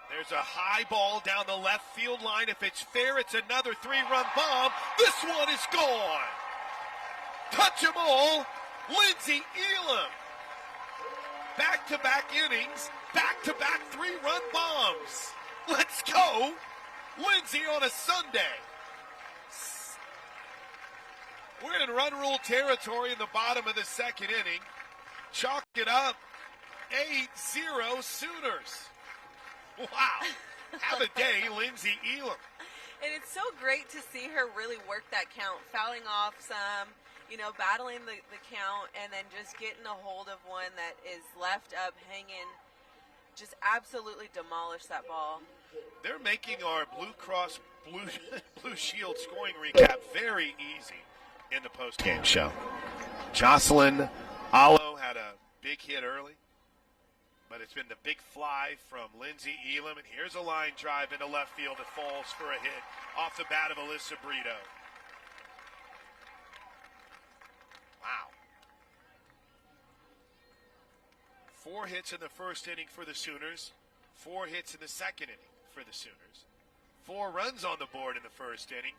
There's a high ball down the left field line. If it's fair, it's another 3-run bomb. This one is gone. Touch 'em all. Lindsay Elam. Back-to-back innings, back-to-back 3-run bombs. Let's go, Lindsay, on a Sunday. We're in run rule territory in the bottom of the second inning. Chalk it up, 8-0 Sooners. Wow. Have a day, Lindsay Elam. And it's so great to see her really work that count, fouling off some, battling the count, and then just getting a hold of one that is left up hanging. Just absolutely demolish that ball. They're making our Blue Cross Blue Shield scoring recap very easy in the post-game show. Jocelyn Allo had a big hit early, but it's been the big fly from Lindsay Elam, and here's a line drive into left field that falls for a hit off the bat of Alyssa Brito. Wow. 4 hits in the first inning for the Sooners, 4 hits in the second inning for the Sooners. 4 runs on the board in the first inning,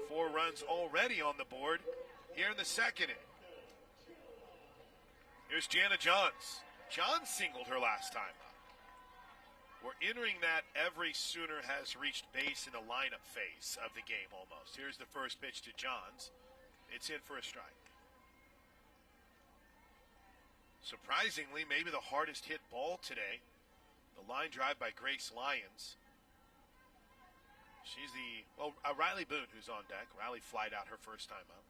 4 runs already on the board here in the second inning. Here's Jana Johns. Johns singled her last time up. We're entering that every Sooner has reached base in the lineup phase of the game almost. Here's the first pitch to Johns. It's in for a strike. Surprisingly, maybe the hardest hit ball today. The line drive by Grace Lyons. She's Riley Boone, who's on deck. Riley flied out her first time up.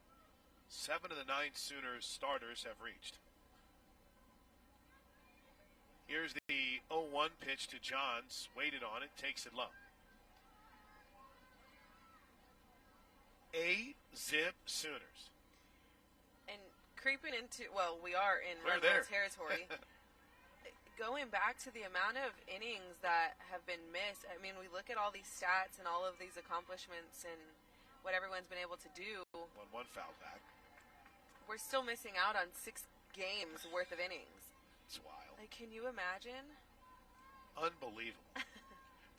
7 of the 9 Sooners starters have reached. Here's the 0-1 pitch to Johns. Waited on it, takes it low. A-zip Sooners. And creeping into, we are in We're red there. zone territory. Going back to the amount of innings that have been missed, I mean, we look at all these stats and all of these accomplishments and what everyone's been able to do. 1-1 foul back. We're still missing out on 6 games worth of innings. It's wild. Like, can you imagine? Unbelievable.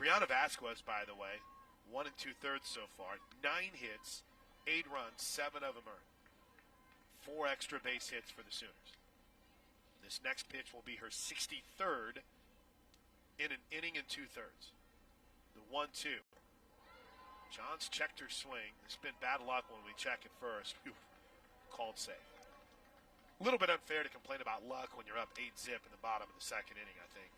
Brianna Vasquez, by the way, 1 2/3 so far. 9 hits, 8 runs, 7 of them earned. 4 extra base hits for the Sooners. This next pitch will be her 63rd in an inning and 2/3. The 1-2. Johns checked her swing. It's been bad luck when we check it first. Called safe. A little bit unfair to complain about luck when you're up 8-zip in the bottom of the second inning, I think.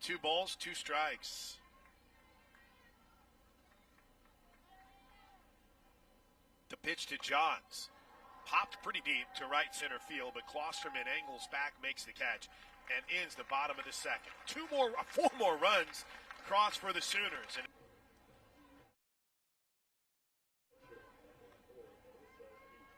2 balls, 2 strikes. The pitch to Johns. Popped pretty deep to right center field, but Klosterman angles back, makes the catch, and ends the bottom of the second. 4 more runs cross for the Sooners. And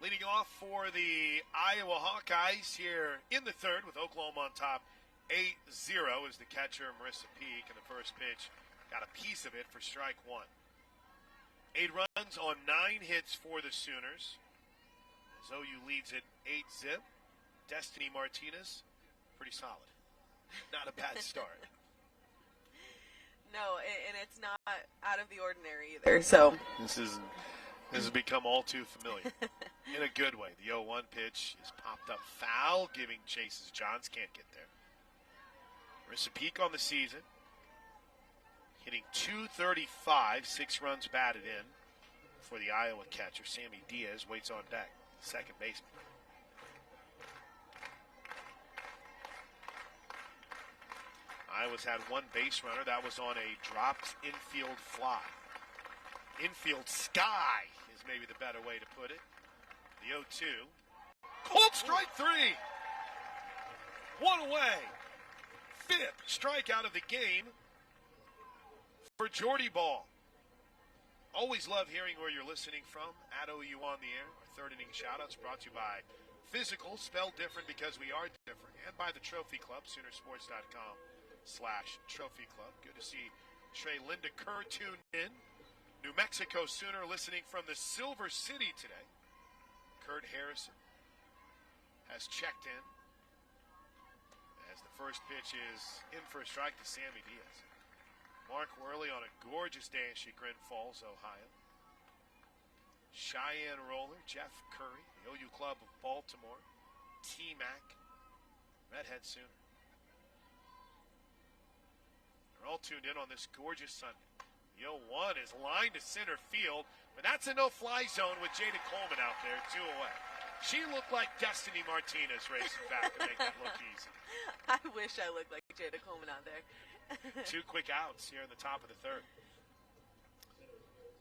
leading off for the Iowa Hawkeyes here in the third with Oklahoma on top 8-0 is the catcher Marissa Peak, and the first pitch got a piece of it for strike 1. 8 runs on 9 hits for the Sooners. As OU leads it 8-zip. Destiny Martinez, pretty solid. Not a bad start. No, and it's not out of the ordinary either. So This has become all too familiar. In a good way. The 0-1 pitch is popped up foul, giving chases. Johns can't get there. Marissa Peak on the season. Hitting .235, 6 runs batted in for the Iowa catcher. Sammy Diaz waits on deck, second baseman. Iowa's had 1 base runner. That was on a dropped infield fly. Infield sky is maybe the better way to put it. The 0-2. Cold strike 3. 1 away. 5th strikeout of the game for Jordy Ball. Always love hearing where you're listening from. At OU on the air. Our third inning shoutouts brought to you by Physical, spelled different because we are different, and by the Trophy Club, Soonersports.com/Trophy Club. Good to see Trey Linda Kerr tuned in. New Mexico Sooner listening from the Silver City today. Kurt Harrison has checked in as the first pitch is in for a strike to Sammy Diaz. Mark Worley on a gorgeous day in Chagrin Falls, Ohio. Cheyenne Roller, Jeff Curry, the OU Club of Baltimore, T-Mac, Redhead Sooner. They're all tuned in on this gorgeous Sunday. The 0-1 is lined to center field, but that's a no-fly zone with Jada Coleman out there, 2 away. She looked like Destiny Martinez racing back to make that look easy. I wish I looked like Jada Coleman out there. 2 quick outs here in the top of the third.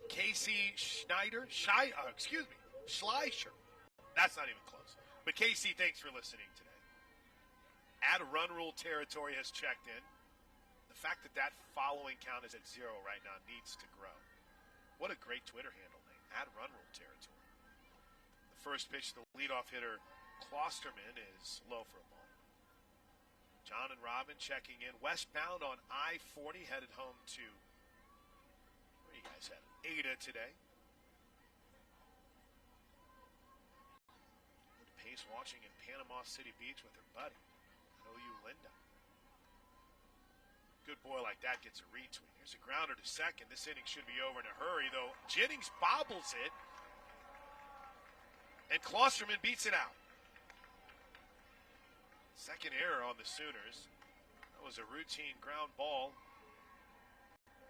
Casey Schleicher. That's not even close. But Casey, thanks for listening today. At Run Rule Territory has checked in. The fact that following count is at 0 right now needs to grow. What a great Twitter handle name. At Run Rule Territory. The first pitch, the leadoff hitter, Klosterman, is low for a ball. John and Robin checking in. Westbound on I-40, headed home to, where are you guys headed? Ada today. Pace watching in Panama City Beach with her buddy, OU Linda. Good boy like that gets a retweet. Here's a grounder to second. This inning should be over in a hurry, though. Jennings bobbles it, and Klosterman beats it out. Second error on the Sooners. That was a routine ground ball.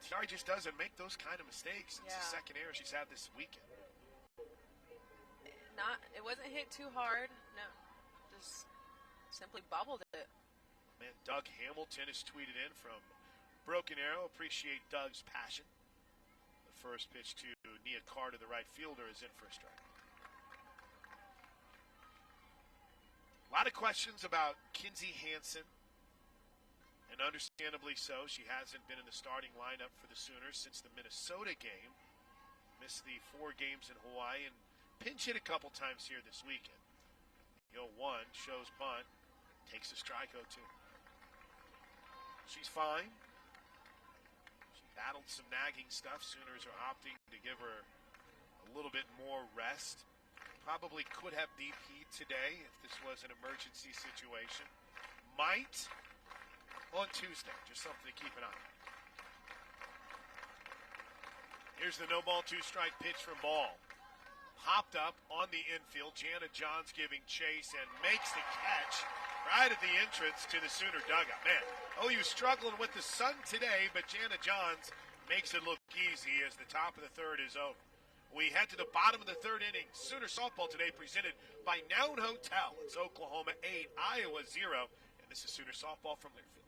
Tiari just doesn't make those kind of mistakes. It's the second error she's had this weekend. It wasn't hit too hard. No, just simply bobbled it. Man, Doug Hamilton has tweeted in from Broken Arrow. Appreciate Doug's passion. The first pitch to Nia Carter, the right fielder, is in for a strike. A lot of questions about Kinsey Hansen, and understandably so. She hasn't been in the starting lineup for the Sooners since the Minnesota game. Missed the 4 games in Hawaii and pinch hit a couple times here this weekend. 0-1, shows bunt, takes a strike 0-2. She's fine. She battled some nagging stuff. Sooners are opting to give her a little bit more rest. Probably could have DP'd today if this was an emergency situation. Might on Tuesday. Just something to keep an eye on. Here's the no ball, 2-strike pitch from Ball. Popped up on the infield. Jana Johns giving chase and makes the catch right at the entrance to the Sooner dugout. Man, OU struggling with the sun today, but Jana Johns makes it look easy as the top of the third is over. We head to the bottom of the third inning. Sooner softball today presented by Noun Hotel. It's Oklahoma 8, Iowa 0, and this is Sooner softball from Learfield.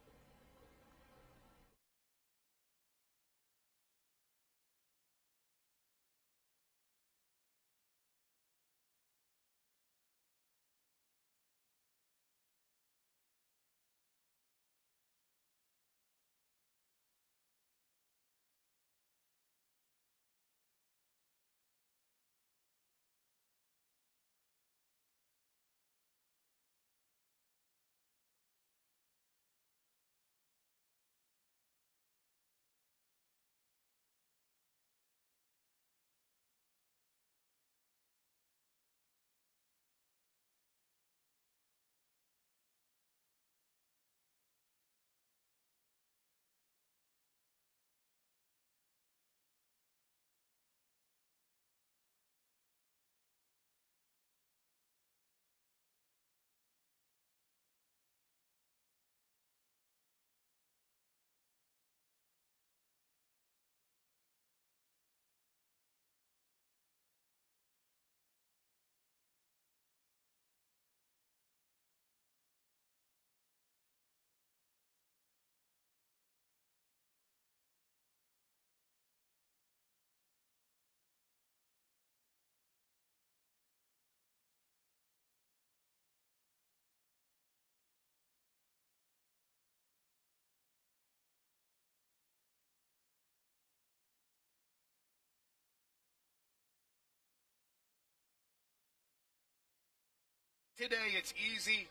Today it's easy,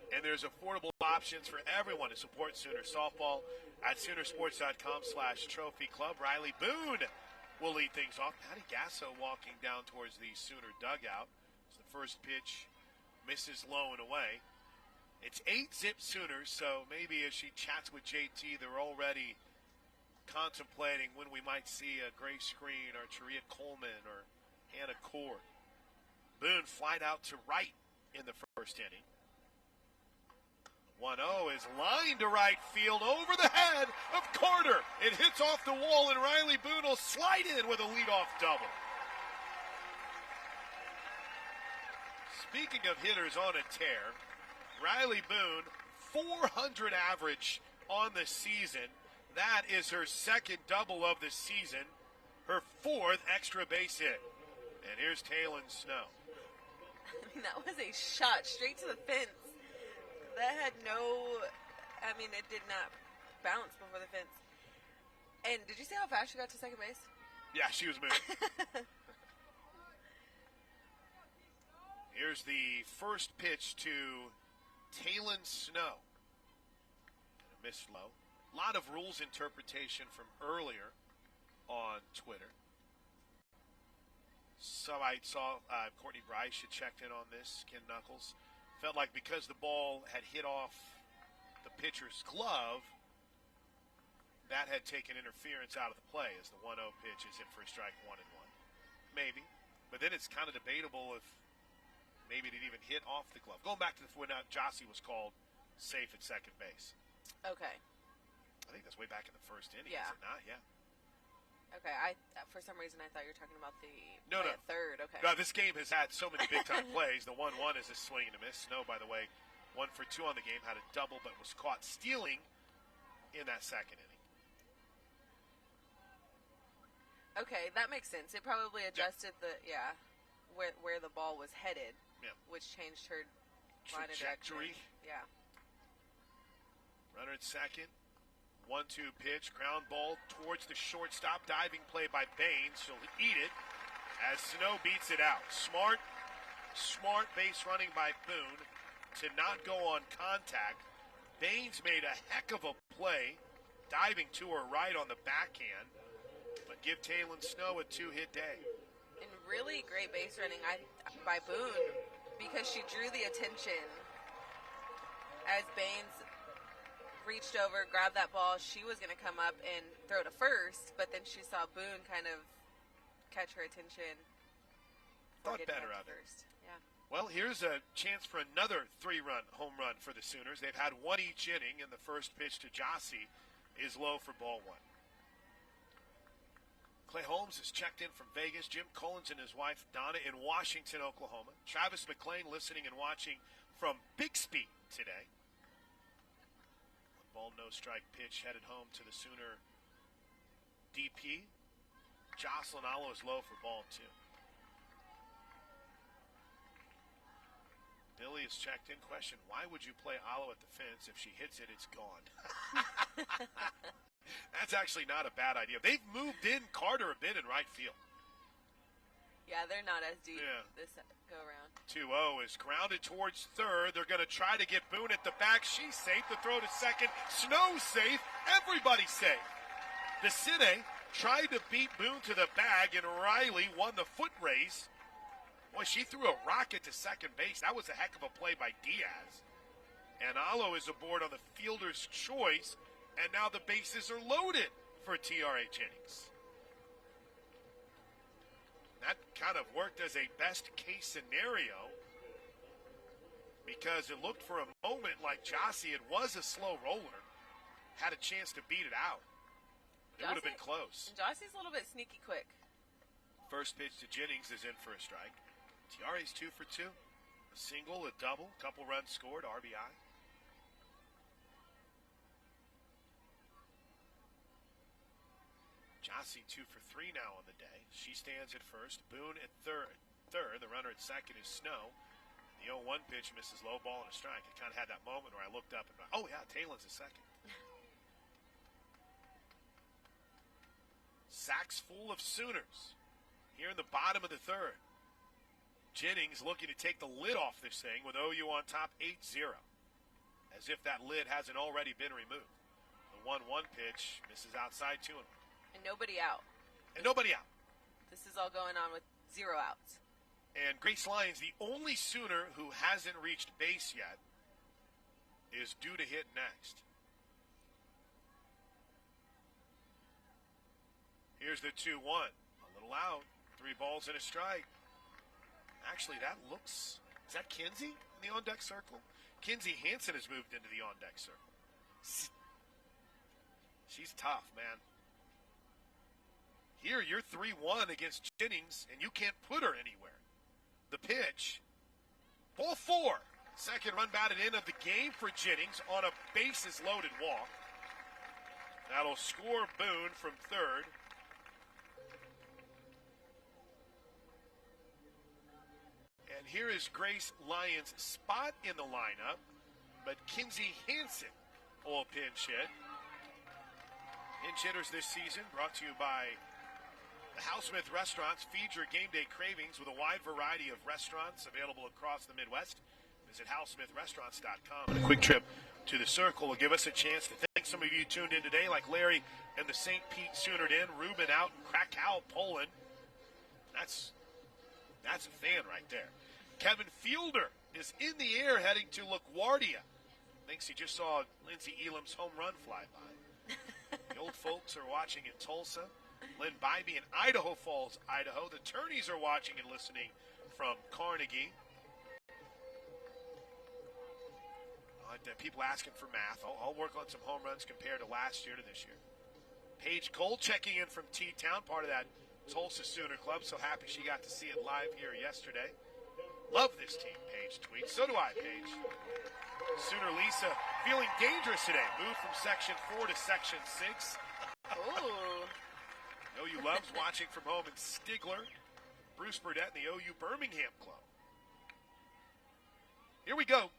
and there's affordable options for everyone to support Sooner softball at Soonersports.com/trophy club. Riley Boone will lead things off. Patty Gasso walking down towards the Sooner dugout. It's the first pitch, misses low and away. It's 8-zip Sooners, so maybe as she chats with JT, they're already contemplating when we might see a Grace Screen or Charia Coleman or Hannah Cord. Boone flied out to right in the first inning. 1-0 is lined to right field over the head of Carter. It hits off the wall, and Riley Boone will slide in with a leadoff double. Speaking of hitters on a tear, Riley Boone, 400 average on the season. That is her second double of the season, her 4th extra base hit. And here's Taylon Snow. I mean, that was a shot straight to the fence. That had it did not bounce before the fence. And did you see how fast she got to second base? Yeah, she was moving. Here's the first pitch to Taylon Snow. A missed low. A lot of rules interpretation from earlier on Twitter. So I saw Courtney Bryce had checked in on this. Ken Knuckles felt like because the ball had hit off the pitcher's glove, that had taken interference out of the play as the 1-0 pitch is in for a strike 1-1. Maybe. But then it's kind of debatable if maybe it didn't even hit off the glove. Going back to when Jossie was called safe at second base. Okay. I think that's way back in the first inning, Yeah. is it not? Yeah. Okay, for some reason I thought you were talking about the No. play at third. Okay. No, this game has had so many big-time plays. The 1-1 is a swing and a miss. Snow, by the way, 1 for 2 on the game, had a double, but was caught stealing in that second inning. Okay, that makes sense. It probably adjusted where the ball was headed, which changed her line of trajectory. direction. Yeah. Runner at second. 1-2 pitch, ground ball towards the shortstop. Diving play by Baines. She'll eat it as Snow beats it out. Smart base running by Boone to not go on contact. Baines made a heck of a play, diving to her right on the backhand. But give Taylon Snow a 2-hit day. And really great base running by Boone, because she drew the attention as Baines reached over, grabbed that ball. She was going to come up and throw to first, but then she saw Boone kind of catch her attention. Thought better of it. Yeah. Well, here's a chance for another 3-run home run for the Sooners. They've had one each inning, and the first pitch to Jossie is low for ball 1. Clay Holmes is checked in from Vegas. Jim Collins and his wife Donna in Washington, Oklahoma. Travis McClain listening and watching from Bixby today. 1 ball, no strike pitch headed home to the Sooner DP. Jocelyn Alo is low for ball 2. Billy is checked in. Question, why would you play Alo at the fence? If she hits it, it's gone. That's actually not a bad idea. They've moved in Carter a bit in right field. Yeah, they're not as deep this go-around. 2-0 is grounded towards third. They're going to try to get Boone at the back. She's safe. The throw to second. Snow safe. Everybody's safe. Vicine tried to beat Boone to the bag, and Riley won the foot race. Boy, she threw a rocket to second base. That was a heck of a play by Diaz. And Alo is aboard on the fielder's choice, and now the bases are loaded for TRH innings. That kind of worked as a best-case scenario because it looked for a moment like Jossie, it was a slow roller, had a chance to beat it out. It would have been close. Jossie's a little bit sneaky quick. First pitch to Jennings is in for a strike. Tiare's 2 for 2. A single, a double, couple runs scored, RBI. Jossie 2 for 3 now on the day. She stands at first. Boone at third. The runner at second is Snow. The 0-1 pitch misses low, ball and a strike. I kind of had that moment where I looked up and, oh yeah, Taylon's a second. Sacks full of Sooners here in the bottom of the third. Jennings looking to take the lid off this thing with OU on top 8-0. As if that lid hasn't already been removed. The 1-1 pitch misses outside 2-1. And nobody out. This is all going on with 0 outs. And Grace Lyons, the only Sooner who hasn't reached base yet, is due to hit next. Here's the 2-1. A little out. 3 balls and a strike. Actually, that looks... Is that Kinsey in the on-deck circle? Kinsey Hansen has moved into the on-deck circle. She's tough, man. Here, you're 3-1 against Jennings, and you can't put her anywhere. The pitch. Ball 4. Second run batted in of the game for Jennings on a bases-loaded walk. That'll score Boone from third. And here is Grace Lyons' spot in the lineup, but Kinsey Hansen will pinch hit. Pinch hitters this season brought to you by the Housesmith Restaurants. Feed your game day cravings with a wide variety of restaurants available across the Midwest. Visit housesmithrestaurants.com. And a quick trip to the Circle will give us a chance to thank some of you tuned in today, like Larry and the St. Pete Soonered in, Ruben out in Krakow, Poland. That's a fan right there. Kevin Fielder is in the air heading to LaGuardia. Thinks he just saw Lindsey Elam's home run fly by. The old folks are watching in Tulsa. Lynn Bybee in Idaho Falls, Idaho. The Turneys are watching and listening from Carnegie. People asking for math. I'll work on some home runs compared to last year to this year. Paige Cole checking in from T-Town, part of that Tulsa Sooner Club. So happy she got to see it live here yesterday. Love this team, Paige tweets. So do I, Paige. Sooner Lisa feeling dangerous today. Moved from Section 4 to Section 6. Ooh. OU loves watching from home in Stigler. Bruce Burdett and the OU Birmingham Club. Here we go.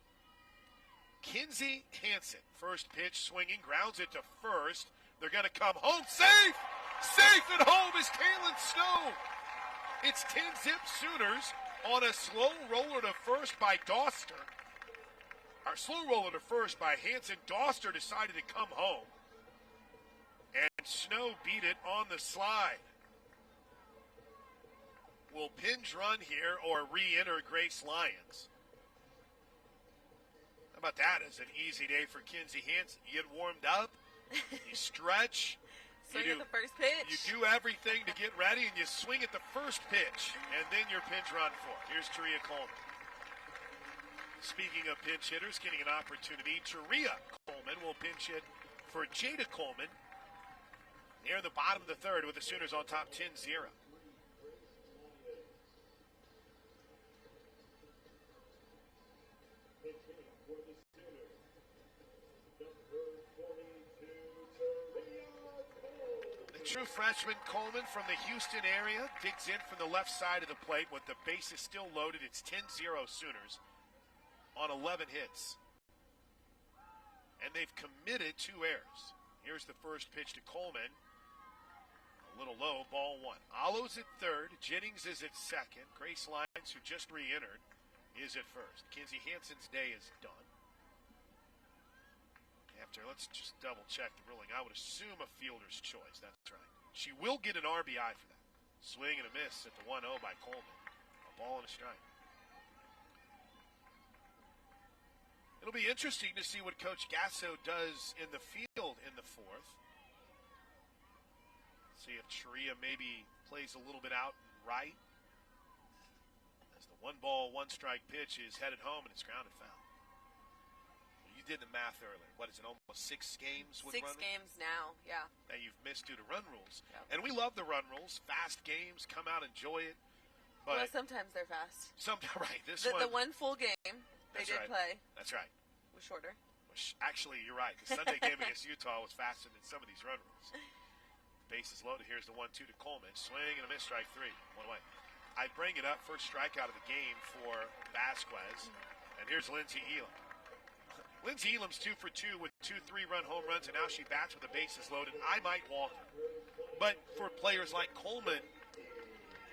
Kinsey Hansen, first pitch swinging, grounds it to first. They're going to come home safe. Safe at home is Kaylin Snow. It's 10-zip Sooners on a slow roller to first by Doster. Our slow roller to first by Hansen. Doster decided to come home. And Snow beat it on the slide. Will Pinge run here or re-enter Grace Lyons? How about that as an easy day for Kinsey Hansen? You get warmed up, you stretch. Swing at the first pitch. You do everything to get ready, and you swing at the first pitch, and then your pinch run for it. Here's Taria Coleman. Speaking of pinch hitters, getting an opportunity, Taria Coleman will pinch hit for Jada Coleman. Near the bottom of the third with the Sooners on top 10-0. True freshman Coleman from the Houston area digs in from the left side of the plate with the bases still loaded. It's 10-0 Sooners on 11 hits. And they've committed 2 errors. Here's the first pitch to Coleman. A little low, ball 1. Allo's at third. Jennings is at second. Grace Lyons, who just re-entered, is at first. Kinsey Hansen's day is done. Let's just double check the ruling. I would assume a fielder's choice. That's right. She will get an RBI for that. Swing and a miss at the 1-0 by Coleman. A ball and a strike. It'll be interesting to see what Coach Gasso does in the field in the fourth. See if Taria maybe plays a little bit out and right. As the 1-1 strike pitch is headed home and it's grounded foul. You did the math earlier. What is it, almost 6 games with 6 run games now, yeah. That you've missed due to run rules. Yep. And we love the run rules. Fast games, come out, enjoy it. But well, sometimes they're fast. Right, the one full game they did play. That's right. Was shorter. Actually, you're right. The Sunday game against Utah was faster than some of these run rules. Bases loaded. Here's the 1-2 to Coleman. Swing and a miss, strike 3. One away. I bring it up. First strikeout of the game for Vasquez. And here's Lindsey Elam. Lindsey Elam's 2 for 2 with 2 3-run home runs, and now she bats with the bases loaded. I might walk her. But for players like Coleman,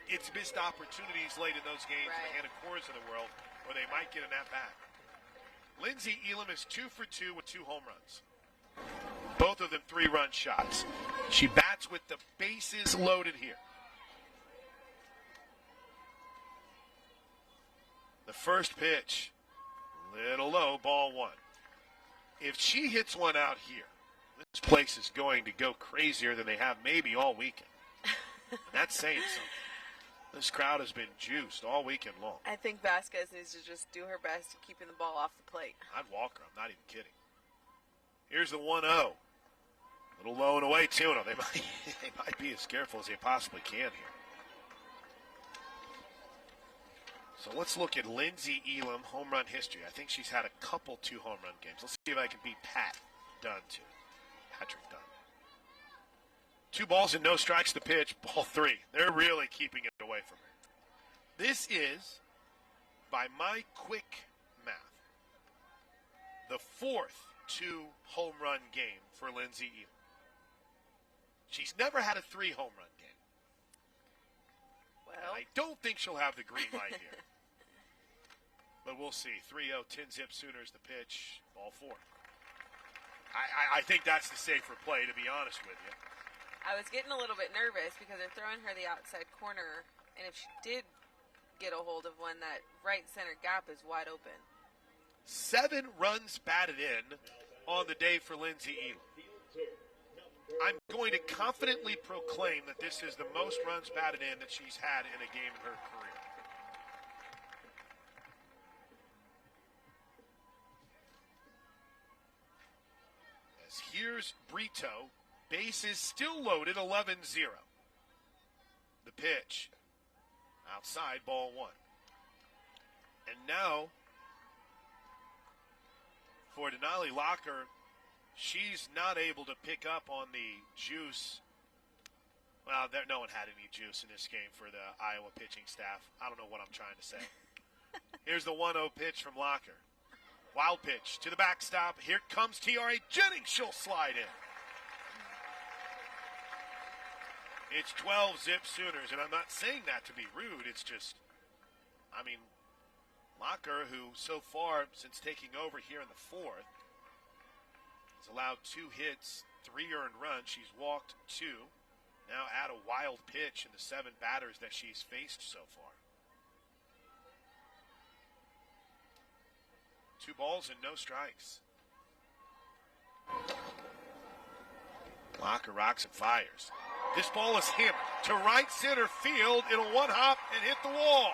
it's missed opportunities late in those games, right. The Hannah Coors of the world, where they might get an at-bat. Lindsey Elam is 2 for 2 with 2 home runs. Both of them 3-run shots. She bats with the bases loaded here. The first pitch, little low, ball 1. If she hits one out here, this place is going to go crazier than they have maybe all weekend. That's saying something. This crowd has been juiced all weekend long. I think Vasquez needs to just do her best at keeping the ball off the plate. I'd walk her. I'm not even kidding. Here's the 1-0. A little low and away, 2-0. They might be as careful as they possibly can here. So let's look at Lindsey Elam home run history. I think she's had a couple 2-home run games. Let's see if I can beat Patrick Dunn. 2 balls and no strikes to pitch. Ball 3. They're really keeping it away from her. This is, by my quick math, the 4th 2-home run game for Lindsey Elam. She's never had a 3-home run game. Well, and I don't think she'll have the green light here. But we'll see. 3-0, 10-zip Sooners the pitch. Ball 4. I think that's the safer play, to be honest with you. I was getting a little bit nervous because they're throwing her the outside corner. And if she did get a hold of one, that right center gap is wide open. 7 runs batted in on the day for Lindsey Elam. I'm going to confidently proclaim that this is the most runs batted in that she's had in a game in her career. As here's Brito, bases still loaded, 11-0. The pitch, outside, ball 1. And now, for Denali Locker, she's not able to pick up on the juice. Well, no one had any juice in this game for the Iowa pitching staff. I don't know what I'm trying to say. Here's the 1-0 pitch from Locker. Wild pitch to the backstop. Here comes T.R.A. Jennings. She'll slide in. It's 12-zip Sooners, and I'm not saying that to be rude. It's just, I mean, Locker, who so far since taking over here in the fourth, has allowed 2 hits, 3 earned runs. She's walked 2. Now add a wild pitch in the 7 batters that she's faced so far. 2 balls and no strikes. Locker rocks and fires. This ball is hammered to right center field. It'll one-hop and hit the wall.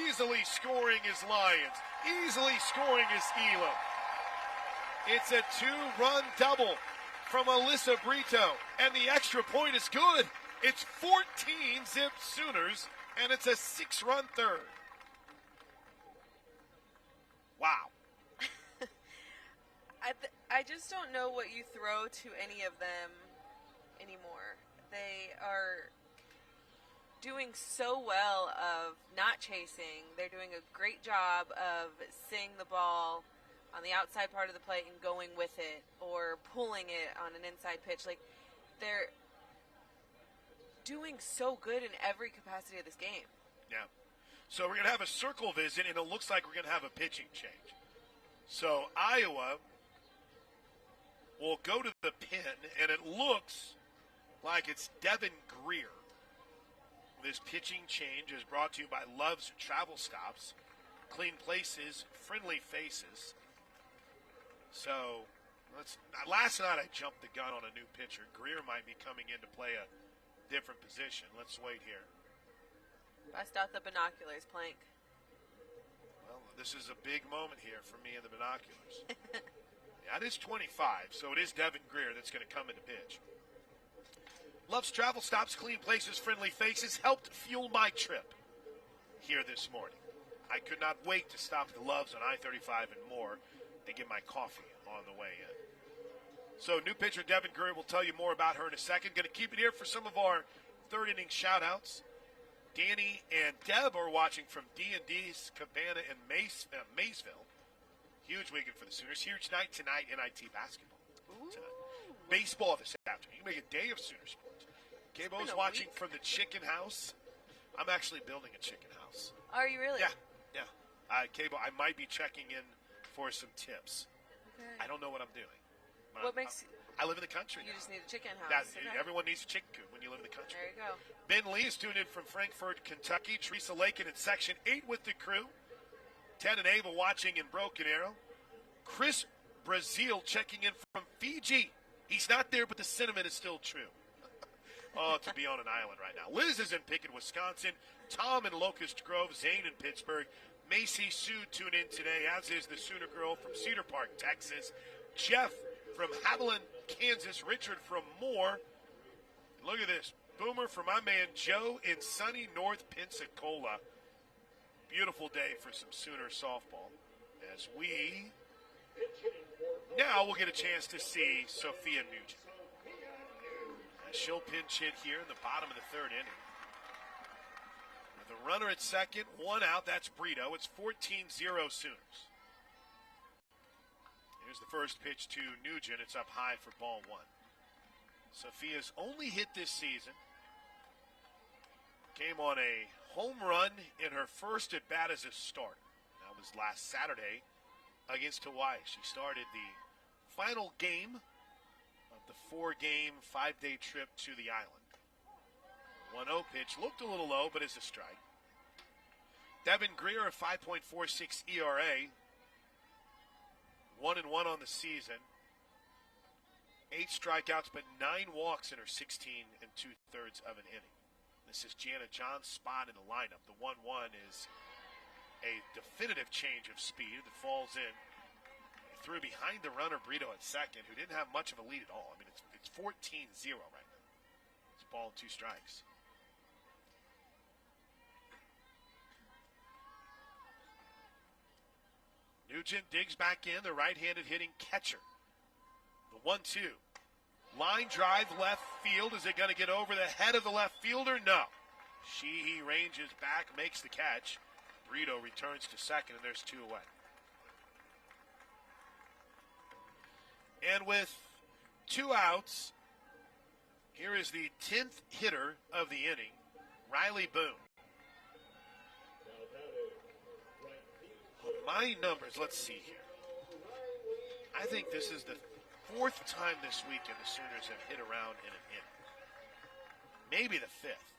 Easily scoring is Lions. Easily scoring is Elam. It's a 2-run double from Alyssa Brito. And the extra point is good. It's 14-zip Sooners, and it's a 6-run third. Wow. I just don't know what you throw to any of them anymore. They are doing so well of not chasing. They're doing a great job of seeing the ball on the outside part of the plate and going with it, or pulling it on an inside pitch. Like, they're doing so good in every capacity of this game. Yeah. So we're going to have a circle visit, and it looks like we're going to have a pitching change. So Iowa will go to the pin, and it looks like it's Devin Greer. This pitching change is brought to you by Love's Travel Stops. Clean places, friendly faces. So, last night I jumped the gun on a new pitcher. Greer might be coming in to play a different position. Let's wait here. Bust out the binoculars, Plank. Well, this is a big moment here for me in the binoculars. Yeah, it is 25, so it is Devin Greer that's going to come in to pitch. Love's Travel Stops, clean places, friendly faces helped fuel my trip here this morning. I could not wait to stop at the Love's on I-35 and more to get my coffee on the way in. So new pitcher Devin Greer will tell you more about her in a second. Going to keep it here for some of our third inning shout-outs. Danny and Deb are watching from D&D's Cabana in Maysville. Huge weekend for the Sooners. Huge night tonight, NIT basketball. Baseball this afternoon. You can make a day of Sooner sports. Cabo's watching from the chicken house. I'm actually building a chicken house. Are you really? Yeah. Cabo, I might be checking in for some tips. Okay. I don't know what I'm doing. What makes I live in the country You now. just need a chicken house. Okay. Everyone needs a chicken coop when you live in the country. There you go. Ben Lee is tuned in from Frankfort, Kentucky. Teresa Lakin in Section 8 with the crew. Ted and Ava watching in Broken Arrow. Chris Brazil checking in from Fiji. He's not there, but the sentiment is still true. To be on an island right now. Liz is in Pickett, Wisconsin. Tom in Locust Grove. Zane in Pittsburgh. Macy Sue tuned in today, as is the Sooner girl from Cedar Park, Texas. Jeff from Haviland, Kansas. Richard from Moore. Look at this. Boomer from my man Joe in sunny North Pensacola. Beautiful day for some Sooner softball. As we now will get a chance to see Sophia Nugent. As she'll pinch hit here in the bottom of the third inning. With a runner at second, 1 out, that's Brito. It's 14-0 Sooners. Here's the first pitch to Nugent. It's up high for ball 1. Sophia's only hit this season came on a home run in her first at bat as a starter. That was last Saturday against Hawaii. She started the final game of the 4-game, 5-day trip to the island. 1-0 pitch looked a little low, but is a strike. Devin Greer, a 5.46 ERA, 1-1 on the season. 8 strikeouts, but 9 walks in her 16 2/3 of an inning. This is Jana John's spot in the lineup. The 1-1 is a definitive change of speed that falls in. He threw behind the runner, Brito, at second, who didn't have much of a lead at all. I mean, it's 14-0 right now. It's a ball and 2 strikes. Nugent digs back in, the right-handed hitting catcher. The 1-2. Line drive left field. Is it going to get over the head of the left fielder? No. Sheehy ranges back, makes the catch. Brito returns to second, and there's 2 away. And with 2 outs, here is the 10th hitter of the inning, Riley Boone. My numbers, let's see here. I think this is the 4th time this weekend the Sooners have hit around in an inning. Maybe the 5th.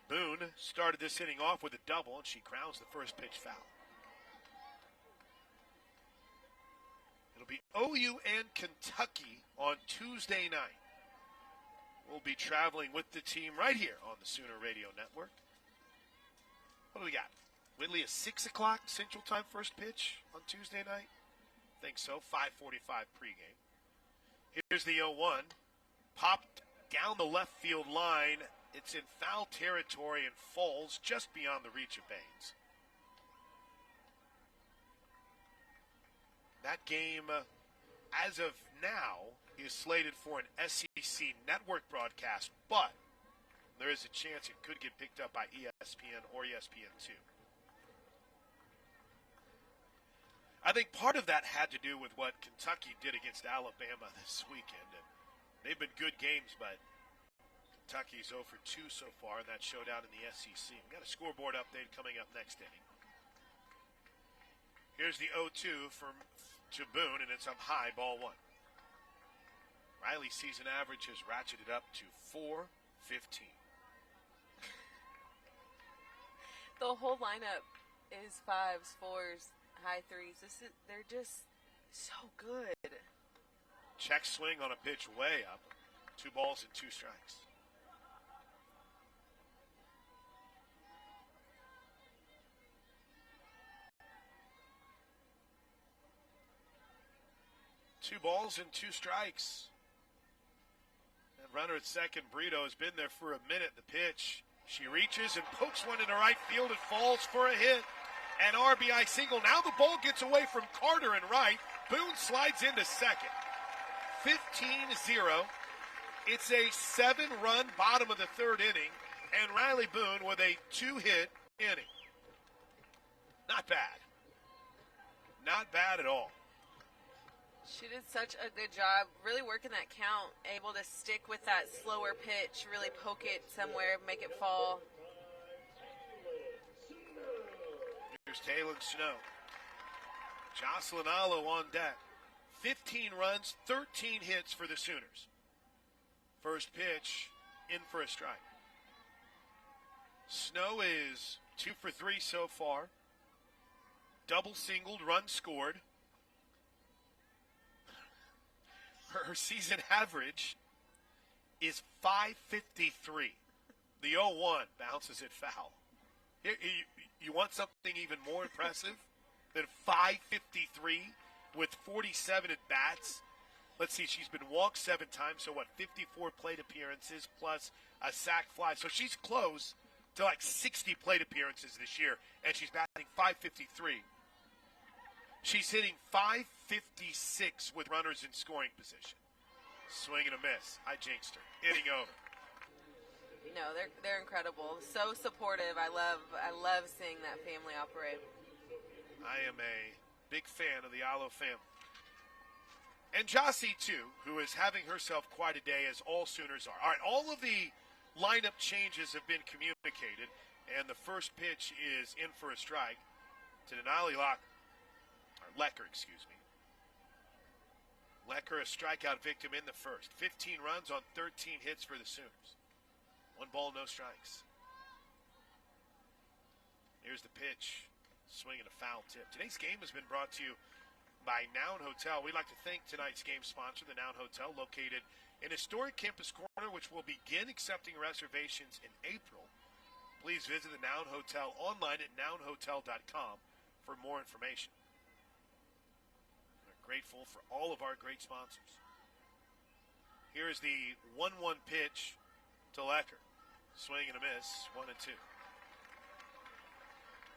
Boone started this inning off with a double, and she grounds the first pitch foul. It'll be OU and Kentucky on Tuesday night. We'll be traveling with the team right here on the Sooner Radio Network. What do we got? Whitley, a 6 o'clock Central Time first pitch on Tuesday night? I think so. 5:45 pregame. Here's the 0-1. Popped down the left field line. It's in foul territory and falls just beyond the reach of Baines. That game, as of now, is slated for an SEC network broadcast, but there is a chance it could get picked up by ESPN or ESPN2. I think part of that had to do with what Kentucky did against Alabama this weekend. And they've been good games, but Kentucky's 0 for 2 so far in that showdown in the SEC. We've got a scoreboard update coming up next inning. Here's the 0-2 to Boone, and it's up high, ball 1. Riley's season average has ratcheted up to .415. The whole lineup is 5s, 4s, high 3s. They're just so good. Check swing on a pitch way up. 2 balls and 2 strikes. Two balls and 2 strikes. And runner at second, Brito, has been there for a minute. The pitch. She reaches and pokes one into right field. It falls for a hit. An RBI single. Now the ball gets away from Carter and right. Boone slides into second. 15-0. It's a 7-run bottom of the 3rd inning. And Riley Boone with a 2-hit inning. Not bad. Not bad at all. She did such a good job really working that count, able to stick with that slower pitch, really poke it somewhere, make it fall. Here's Taylor Snow. Jocelyn Allo on deck. 15 runs, 13 hits for the Sooners. First pitch, in for a strike. Snow is 2 for 3 so far. Double singled, run scored. Her season average is .553. The 0-1 bounces it foul. You want something even more impressive than .553 with 47 at bats? Let's see, she's been walked 7 times, so 54 plate appearances plus a sac fly. So she's close to like 60 plate appearances this year, and she's batting .553. She's hitting .556 with runners in scoring position. Swing and a miss. I jinxed her. Inning over. No, they're incredible. So supportive. I love seeing that family operate. I am a big fan of the Allo family. And Jossie, too, who is having herself quite a day, as all Sooners are. All right, all of the lineup changes have been communicated, and the first pitch is in for a strike to Denali Lecker, excuse me. Lecker, a strikeout victim in the first. 15 runs on 13 hits for the Sooners. 1 ball, no strikes. Here's the pitch. Swing and a foul tip. Today's game has been brought to you by Noun Hotel. We'd like to thank tonight's game sponsor, the Noun Hotel, located in historic Campus Corner, which will begin accepting reservations in April. Please visit the Noun Hotel online at nounhotel.com for more information. Grateful for all of our great sponsors. Here is the 1-1 pitch to Lecker. Swing and a miss, 1-2.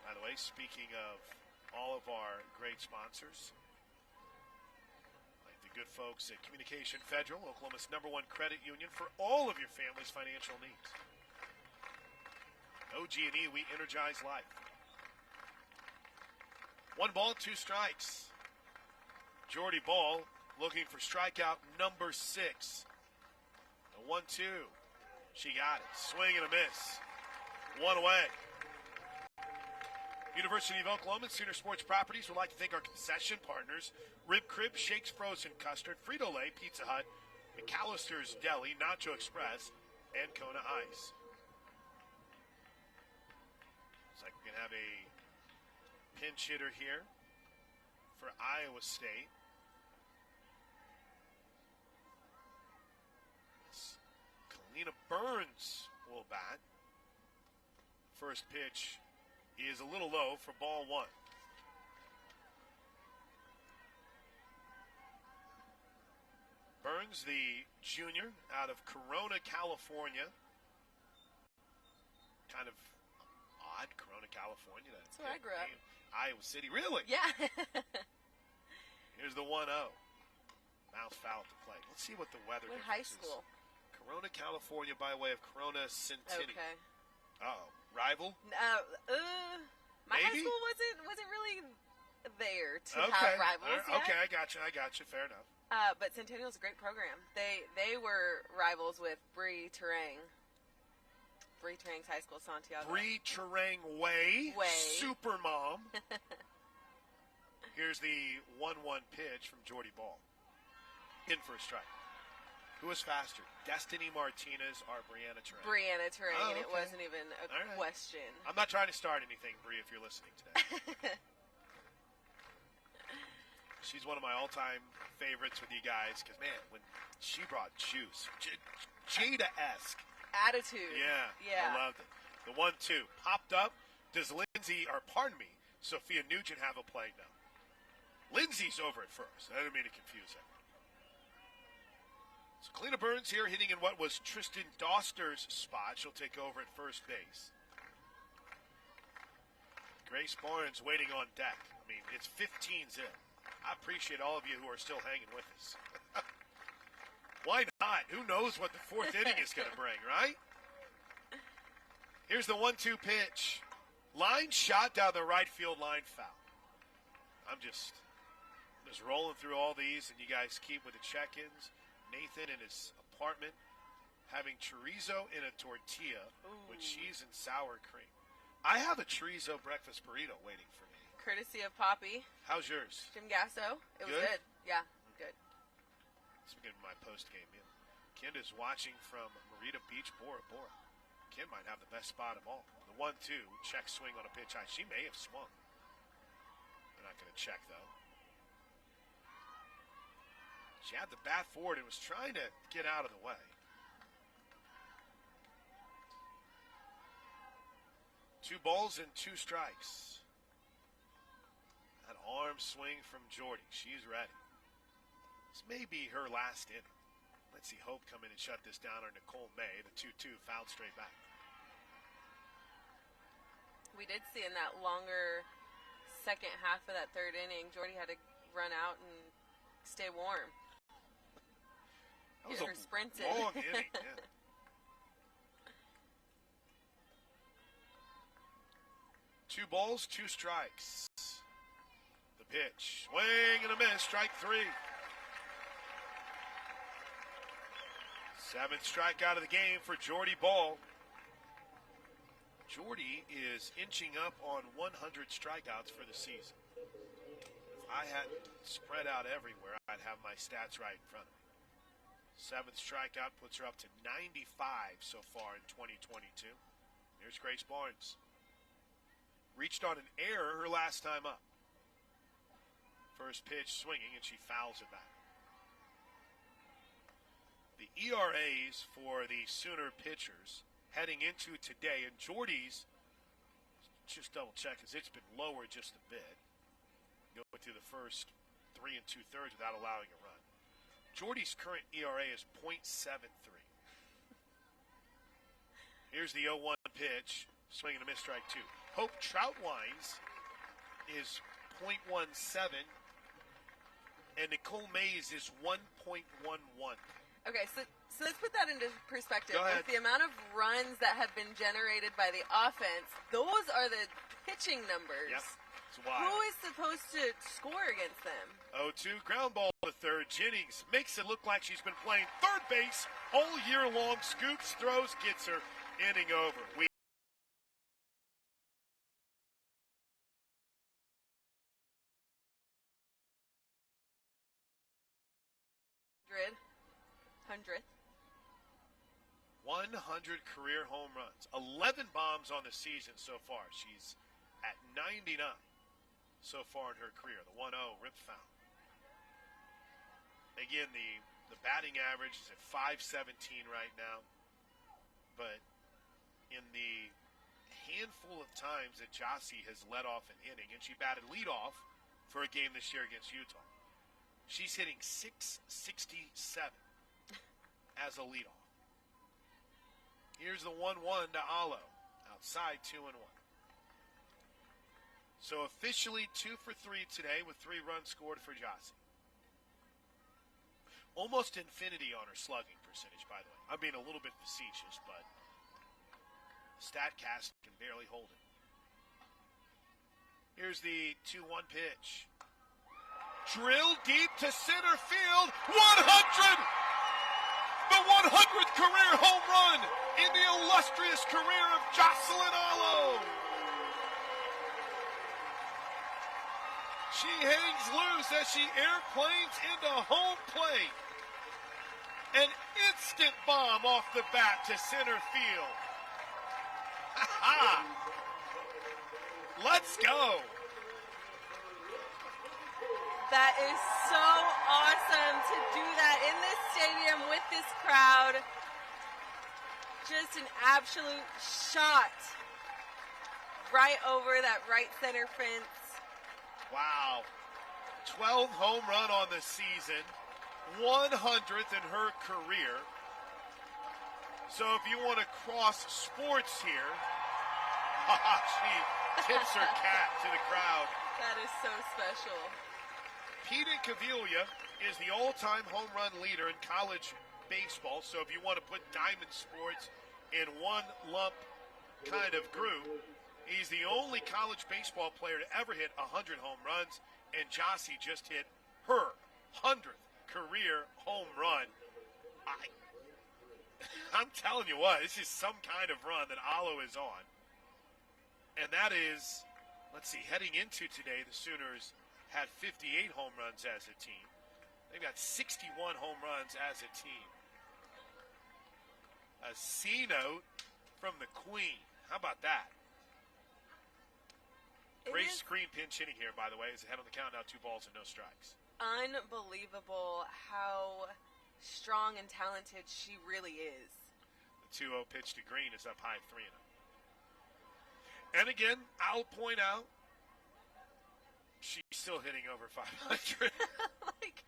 By the way, speaking of all of our great sponsors, like the good folks at Communication Federal, Oklahoma's #1 credit union for all of your family's financial needs. OG&E, we energize life. 1 ball, 2 strikes. Jordy Ball looking for strikeout number 6. The 1-2. She got it. Swing and a miss. 1 away. University of Oklahoma and Sooner Sports Properties would like to thank our concession partners: Rib Crib, Shakes Frozen Custard, Frito-Lay, Pizza Hut, McAllister's Deli, Nacho Express, and Kona Ice. Looks like we're going to have a pinch hitter here for Iowa State. Kalina Burns will bat. First pitch is a little low for ball 1. Burns, the junior out of Corona, California. Kind of odd, Corona, California. That's where I grew up. Iowa City, really? Yeah. Here's the 1-0. Mouse foul at the plate. Let's see what the weather What difference high school? is. Corona, California, by way of Corona Centennial. Okay. Uh-oh. Rival? My high Maybe? school wasn't really there to Okay. have rivals All right. yet. Okay, I got you. Fair enough. But Centennial's a great program. They were rivals with Bree Terang. Bree Terang's high school, Santiago. Bree Terang Way. Super mom. Here's the 1-1 pitch from Jordy Ball. In for a strike. Who was faster, Destiny Martinez or Brianna Terang? Brianna Terang, Oh, and it okay. wasn't even a All right. question. I'm not trying to start anything, Bree, if you're listening today. She's one of my all-time favorites with you guys because, man, when she brought juice, Jada-esque. Attitude. Yeah, I loved it. The 1-2 popped up. Does Sophia Nugent have a play now? Lindsay's over at first. I didn't mean to confuse that. So Kalina Burns here hitting in what was Tristan Doster's spot. She'll take over at first base. Grace Barnes waiting on deck. I mean, it's 15s in. I appreciate all of you who are still hanging with us. Why not? Who knows what the 4th inning is going to bring, right? Here's the 1-2 pitch. Line shot down the right field line, foul. I'm just rolling through all these, and you guys keep with the check-ins. Nathan in his apartment having chorizo in a tortilla with cheese and sour cream. I have a chorizo breakfast burrito waiting for me. Courtesy of Poppy. How's yours? Jim Gasso. It was Good? good. Yeah, good. Let's begin my post-game meal. Ken is watching from Marita Beach, Bora Bora. Ken might have the best spot of all. The 1-2, check swing on a pitch high. She may have swung. They're not going to check, though. She had the bat forward and was trying to get out of the way. 2 balls and 2 strikes. That arm swing from Jordy. She's ready. This may be her last inning. Let's see Hope come in and shut this down, or Nicole May. The 2-2 fouled straight back. We did see in that longer second half of that 3rd inning, Jordy had to run out and stay warm. That was Get a her sprints in. long inning. Yeah. Two balls, 2 strikes. The pitch, swing and a miss, strike 3. 7th strikeout of the game for Jordy Ball. Jordy is inching up on 100 strikeouts for the season. If I hadn't spread out everywhere, I'd have my stats right in front of me. 7th strikeout puts her up to 95 so far in 2022. Here's Grace Barnes. Reached on an error her last time up. First pitch swinging, and she fouls it back. The ERAs for the Sooner pitchers heading into today, and Jordy's, just double check, because it's been lower just a bit. Going through the first 3 2/3 without allowing a run. Jordy's current ERA is .73. Here's the 0-1 pitch, swing and a miss, strike 2. Hope Troutwines is 0.17, and Nicole Mays is 1.11. Okay, so let's put that into perspective. Go ahead. With the amount of runs that have been generated by the offense, those are the pitching numbers. Yep, it's wild. Who is supposed to score against them? 0-2, ground ball to third. Jennings makes it look like she's been playing third base all year long. Scoops, throws, gets her, inning over. Hundredth. 100 career home runs. 11 bombs on the season so far. She's at 99 so far in her career. The 1-0 rip foul. Again, the batting average is at 517 right now. But in the handful of times that Jossie has led off an inning, and she batted leadoff for a game this year against Utah, she's hitting .667 as a leadoff. Here's the 1-1 to Alo. Outside, 2-1. So officially 2 for 3 today with 3 runs scored for Jossie. Almost infinity on her slugging percentage, by the way. I'm being a little bit facetious, but StatCast can barely hold it. Here's the 2-1 pitch. Drill deep to center field. 100! The 100th career home run in the illustrious career of Jocelyn Alo. She hangs loose as she airplanes into home plate. An instant bomb off the bat to center field. Ha-ha! Let's go. That is so awesome to do that in this stadium with this crowd. Just an absolute shot right over that right center fence. Wow. 12th home run on the season. 100th in her career. So if you want to cross sports here, she tips her cap to the crowd. That is so special. Peta Caviglia is the all-time home run leader in college baseball. So if you want to put diamond sports in one lump kind of group, he's the only college baseball player to ever hit 100 home runs, and Jossie just hit her 100th career home run. I'm telling you what, this is some kind of run that Alo is on. And that is, let's see, heading into today, the Sooners had 58 home runs as a team. They've got 61 home runs as a team. A C note from the Queen. How about that? Great screen pinch hitting here, by the way, is ahead on the count now, 2 balls and no strikes. Unbelievable how strong and talented she really is. The 2-0 pitch to Green is up high, 3-0. And again, I'll point out, she's still hitting over 500. Like,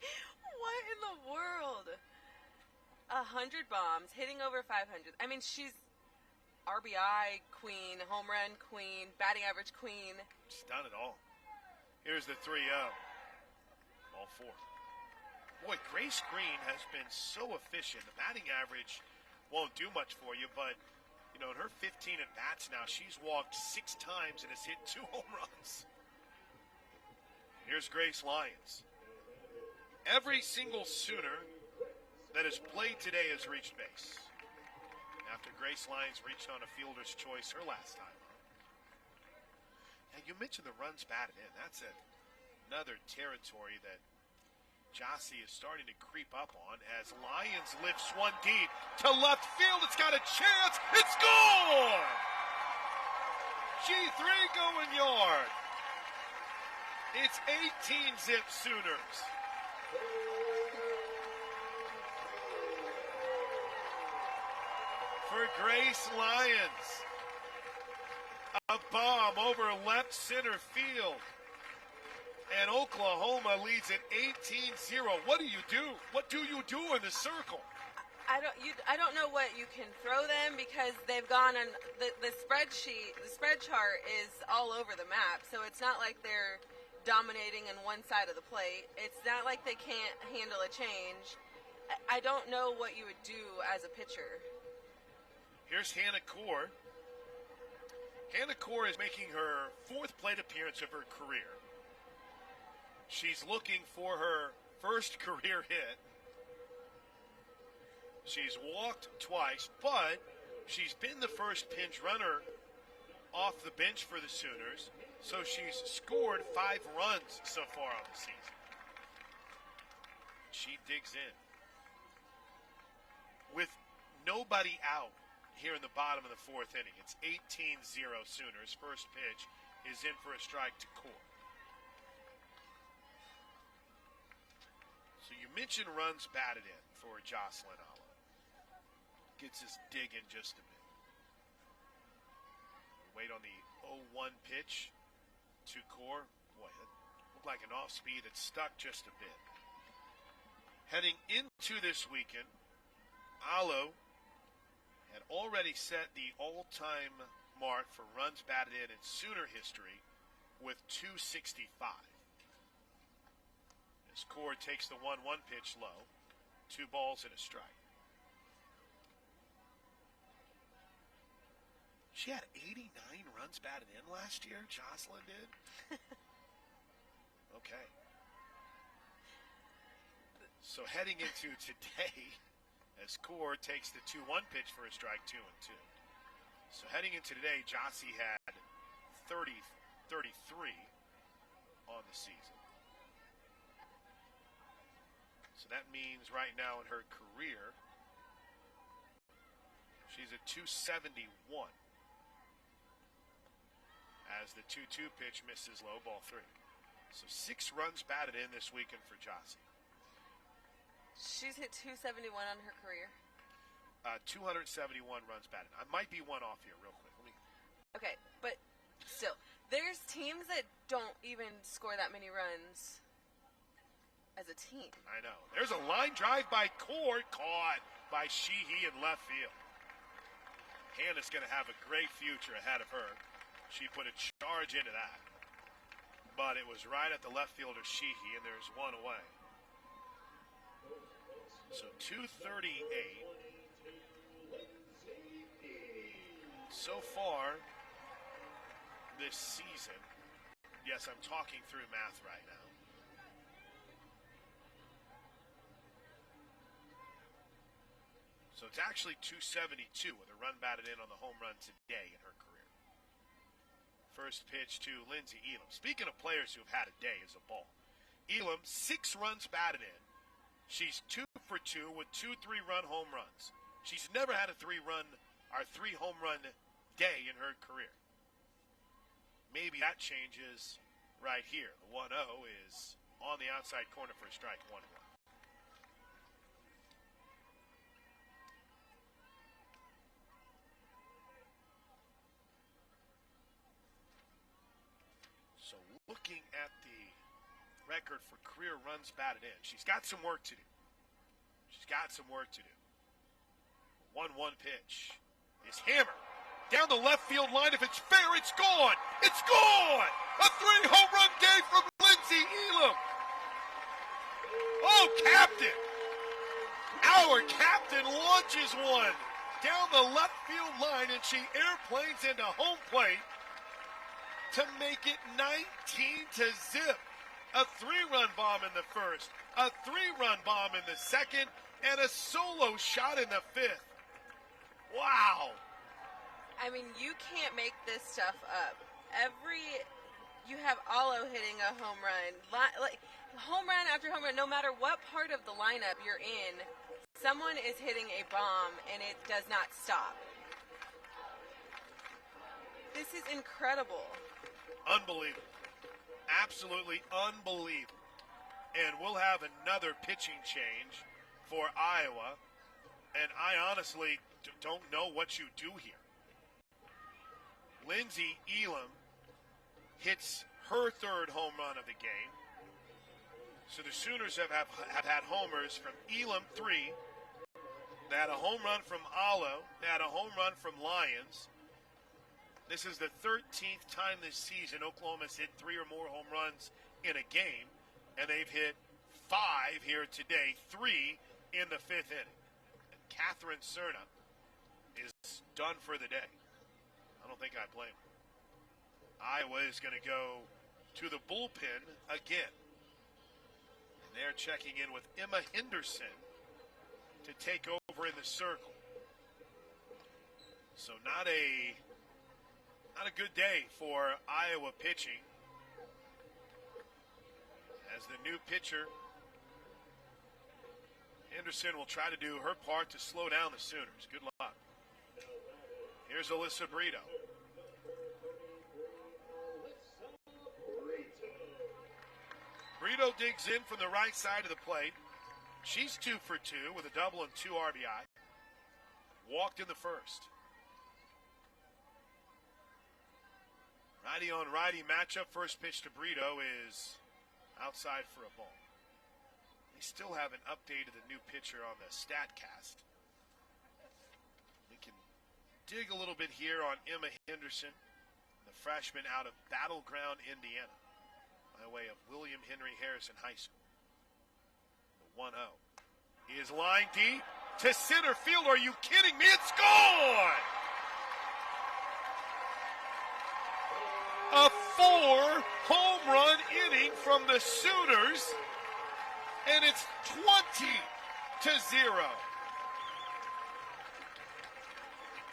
what in the world? 100 bombs, hitting over 500. I mean, she's RBI queen, home run queen, batting average queen. She's done it all. Here's the 3-0. All 4. Boy, Grace Green has been so efficient. The batting average won't do much for you, but, you know, in her 15 at-bats now, she's walked 6 times and has hit 2 home runs. Here's Grace Lyons. Every single Sooner that has played today has reached base. After Grace Lyons reached on a fielder's choice her last time. And you mentioned the runs batted in. That's another territory that Jossie is starting to creep up on as Lyons lifts one deep to left field. It's got a chance. It's gone! G3 going yard. It's 18-zip Sooners. For Grace Lyons. A bomb over left center field. And Oklahoma leads at 18-0. What do you do? What do you do in the circle? I don't know what you can throw them because they've gone on the spreadsheet. The spread chart is all over the map, so it's not like they're dominating in one side of the plate. It's not like they can't handle a change. I don't know what you would do as a pitcher. Here's Hannah Core. Hannah Core is making her 4th plate appearance of her career. She's looking for her first career hit. She's walked twice, but she's been the first pinch runner off the bench for the Sooners, so she's scored 5 runs so far on the season. She digs in. With nobody out here in the bottom of the 4th inning, it's 18-0 Sooners. First pitch is in for a strike to Core. So you mentioned runs batted in for Jocelyn Allen. Gets his dig in just a bit. Wait on the 0-1 pitch to Core. Boy, that looked like an off speed that stuck just a bit. Heading into this weekend, Alo had already set the all-time mark for runs batted in Sooner history with 265. As Core takes the 1-1 pitch low, 2 balls and a strike. She had 89 runs batted in last year, Jocelyn did? Okay. So heading into today, as Core takes the 2-1 pitch for a strike, 2-2. So heading into today, Jossie had 33 on the season. So that means right now in her career, she's at 271. As the 2-2 pitch misses low, ball 3. So 6 runs batted in this weekend for Jossie. She's hit 271 on her career. 271 runs batted. I might be one off here real quick. Okay, but still, there's teams that don't even score that many runs as a team. I know. There's a line drive by Core, caught by Sheehy in left field. Hannah's going to have a great future ahead of her. She put a charge into that. But it was right at the left fielder Sheehy, and there's one away. So 238. So far this season, yes, I'm talking through math right now. So it's actually 272 with a run batted in on the home run today in her career. First pitch to Lindsey Elam. Speaking of players who have had a day as a ball, Elam, 6 runs batted in. She's 2 for 2 with 2 3-run home runs. She's never had a 3 home run day in her career. Maybe that changes right here. The 1-0 is on the outside corner for a strike, 1-1. So looking at the record for career runs batted in, she's got some work to do. 1-1 pitch is hammered down the left field line. If it's fair, it's gone. It's gone! A 3-home run day from Lindsey Elam. Oh, Captain! Our Captain launches one down the left field line, and she airplanes into home plate to make it 19-0. A 3-run bomb in the first, a 3-run bomb in the second, and a solo shot in the 5th. Wow. I mean, you can't make this stuff up. You have Alo hitting a home run. Like, home run after home run, no matter what part of the lineup you're in, someone is hitting a bomb, and it does not stop. This is incredible. Unbelievable. Absolutely unbelievable. And we'll have another pitching change for Iowa, and I honestly don't know what you do here. Lindsey Elam hits her 3rd home run of the game. So the Sooners have had homers from Elam, 3. They had a home run from Alo. They had a home run from Lyons. This is the 13th time this season Oklahoma's hit 3 or more home runs in a game, and they've hit 5 here today, 3 in the 5th inning. And Catherine Cerna is done for the day. I don't think I blame her. Iowa is going to go to the bullpen again. And they're checking in with Emma Henderson to take over in the circle. So not a good day for Iowa pitching, as the new pitcher, Henderson, will try to do her part to slow down the Sooners. Good luck. Here's Alyssa Brito. Brito digs in from the right side of the plate. She's 2 for 2 with a double and 2 RBI. Walked in the first. Righty on righty matchup. First pitch to Brito is outside for a ball. They still haven't updated the new pitcher on the StatCast. We can dig a little bit here on Emma Henderson, the freshman out of Battleground, Indiana, by way of William Henry Harrison High School. The 1-0 is line deep to center field. Are you kidding me? It's gone! A 4-home run inning from the Sooners, and it's 20-0.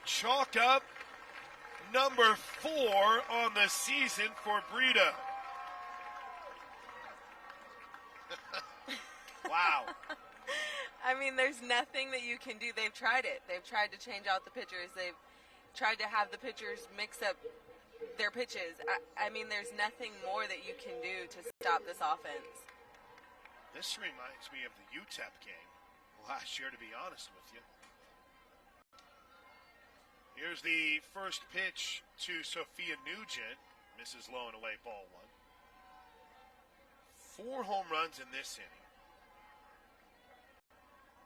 Chalk up number 4 on the season for Brito. Wow. I mean, there's nothing that you can do. They've tried it. They've tried to change out the pitchers. They've tried to have the pitchers mix up their pitches. I mean, there's nothing more that you can do to stop this offense. This reminds me of the UTEP game last year, to be honest with you. Here's the first pitch to Sophia Nugent. Misses low and away, ball 1. 4 home runs in this inning.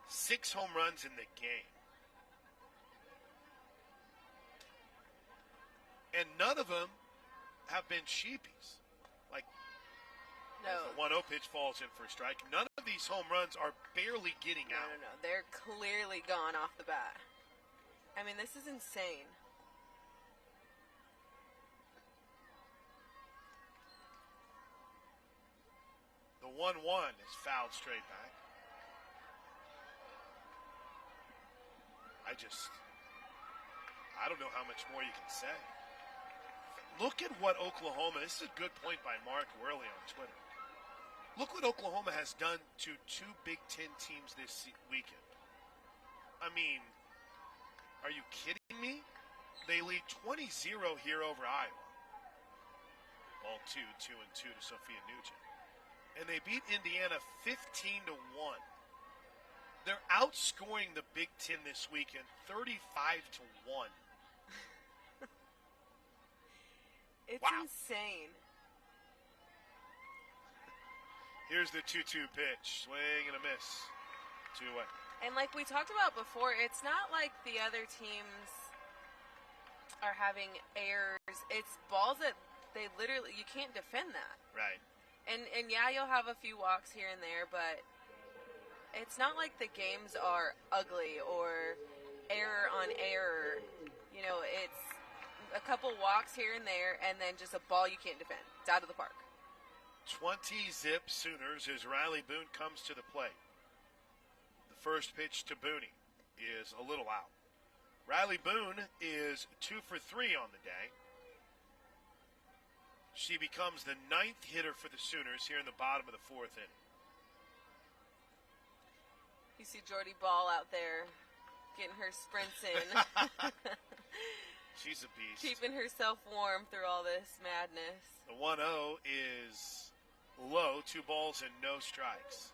6 home runs in the game. And none of them have been sheepies. Like, no. The 1-0 pitch falls in for a strike. None of these home runs are barely getting out. No. They're clearly gone off the bat. I mean, this is insane. The 1-1 is fouled straight back. I don't know how much more you can say. Look at what Oklahoma, this is a good point by Mark Worley on Twitter. Look what Oklahoma has done to 2 Big Ten teams this weekend. I mean, are you kidding me? They lead 20-0 here over Iowa. Ball 2, 2-2 to Sophia Nugent. And they beat Indiana 15-1. They're outscoring the Big Ten this weekend 35-1. It's wow. insane. Here's the 2-2 pitch. Swing and a miss. 2 away. And like we talked about before, it's not like the other teams are having errors. It's balls that they literally, you can't defend that. Right. And yeah, you'll have a few walks here and there, but it's not like the games are ugly or error on error. You know, it's a couple walks here and there, and then just a ball you can't defend. It's out of the park. 20-zip Sooners as Riley Boone comes to the plate. The first pitch to Booney is a little out. Riley Boone is 2 for 3 on the day. She becomes the 9th hitter for the Sooners here in the bottom of the 4th inning. You see Jordy Ball out there getting her sprints in. She's a beast. Keeping herself warm through all this madness. The 1-0 is low, 2 balls and no strikes.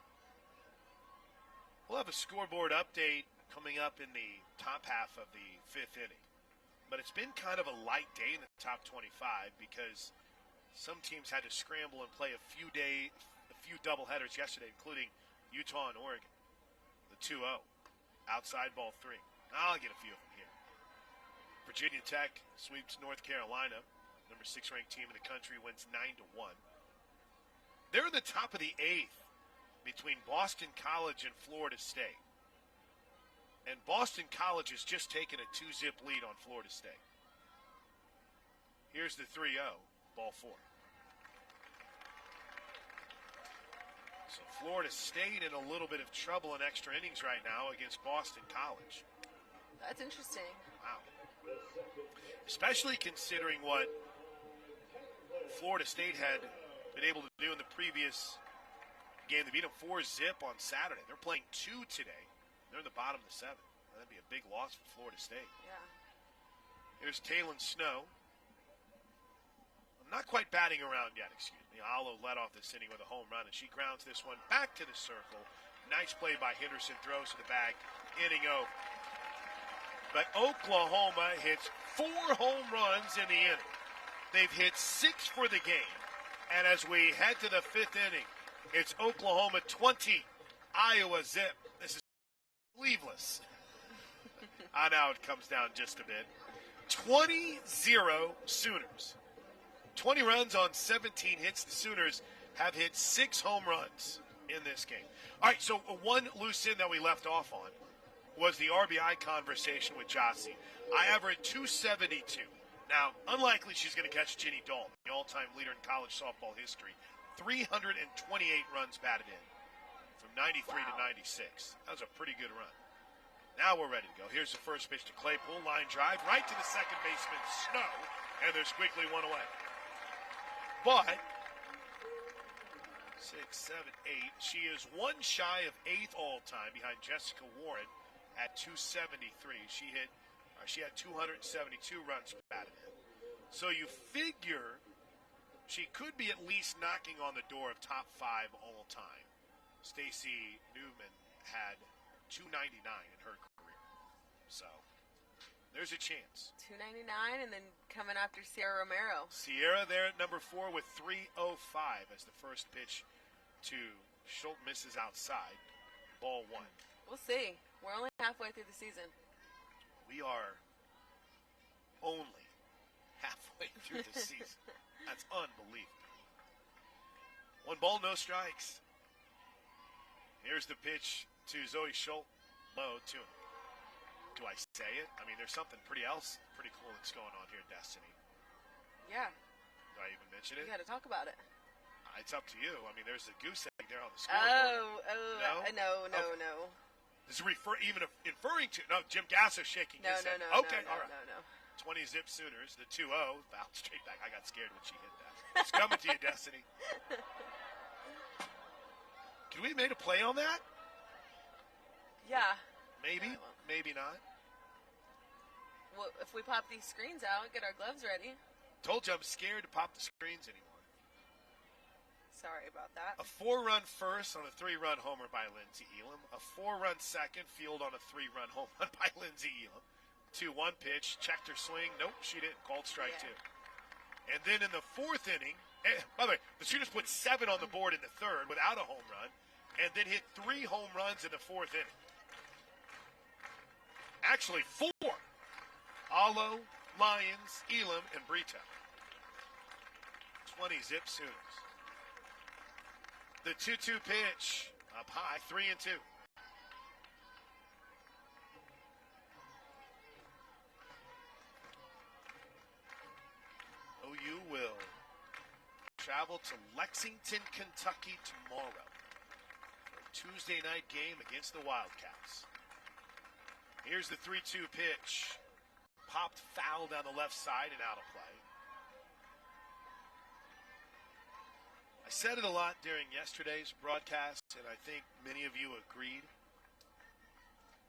We'll have a scoreboard update coming up in the top half of the 5th inning. But it's been kind of a light day in the top 25 because some teams had to scramble and play a few doubleheaders yesterday, including Utah and Oregon. The 2-0, outside ball 3. I'll get a few of them here. Virginia Tech sweeps North Carolina. Number 6 ranked team in the country wins 9-1. They're in the top of the 8th between Boston College and Florida State. And Boston College has just taken a 2-zip lead on Florida State. Here's the 3-0, ball 4. So Florida State in a little bit of trouble in extra innings right now against Boston College. That's interesting. Wow. Especially considering what Florida State had been able to do in the previous game. They beat them 4-zip on Saturday. They're playing 2 today. They're in the bottom of the 7th. That'd be a big loss for Florida State. Yeah. Here's Taylon Snow. Not quite batting around yet, excuse me. Alo led off this inning with a home run, and she grounds this one back to the circle. Nice play by Henderson, throws to the bag, inning over. But Oklahoma hits 4 home runs in the inning. They've hit 6 for the game. And as we head to the 5th inning, it's Oklahoma 20, Iowa zip. This is sleeveless. Now it comes down just a bit. 20-0 Sooners. 20 runs on 17 hits. The Sooners have hit 6 home runs in this game. All right, so one loose end that we left off on was the RBI conversation with Jossie. I have her at 272. Now, unlikely she's going to catch Ginny Dalton, the all-time leader in college softball history. 328 runs batted in from 93 to 96. That was a pretty good run. Now we're ready to go. Here's the first pitch to Claypool. Line drive right to the second baseman, Snow, and there's quickly 1 away. But 6, 7, 8. She is 1 shy of 8th all-time behind Jessica Warren at 273. She had 272 runs batted in. So you figure she could be at least knocking on the door of top 5 all-time. Stacey Newman had 299 in her career. So there's a chance. 299, and then coming after Sierra Romero. Sierra there at number 4 with 3:05 as the first pitch to Schultz misses outside. Ball 1. We'll see. We're only halfway through the season. We are only halfway through the season. That's unbelievable. 1 ball, no strikes. Here's the pitch to Zoe Schultz. Low to him. Do I say it? I mean, there's something pretty cool that's going on here at Destiny. Yeah. Do I even mention it? You got to talk about it. It's up to you. I mean, there's a goose egg there on the scoreboard. No. This is inferring to. No, Jim Gasso shaking his head. Okay, all right. No. 20 zip Sooners. The 2-0 bounced straight back. I got scared when she hit that. It's coming to you, Destiny. Can we have made a play on that? Yeah. Maybe. Maybe not. Well, if we pop these screens out, get our gloves ready. Told you I'm scared to pop the screens anymore. Sorry about that. A 4-run first on a 3-run homer by Lindsey Elam. A 4-run second field on a 3-run home run by Lindsey Elam. 2-1 pitch, checked her swing. Nope, she didn't. Called strike 2. And then in the 4th inning, by the way, the Sooners put 7 on the board in the 3rd without a home run, and then hit 3 home runs in the 4th inning. Actually, 4. Alo, Lyons, Elam, and Brito. 20 zip Sooners. The 2-2 pitch up high, 3-2. OU will travel to Lexington, Kentucky tomorrow for a Tuesday night game against the Wildcats. Here's the 3-2 pitch. Popped foul down the left side and out of play. I said it a lot during yesterday's broadcast, and I think many of you agreed.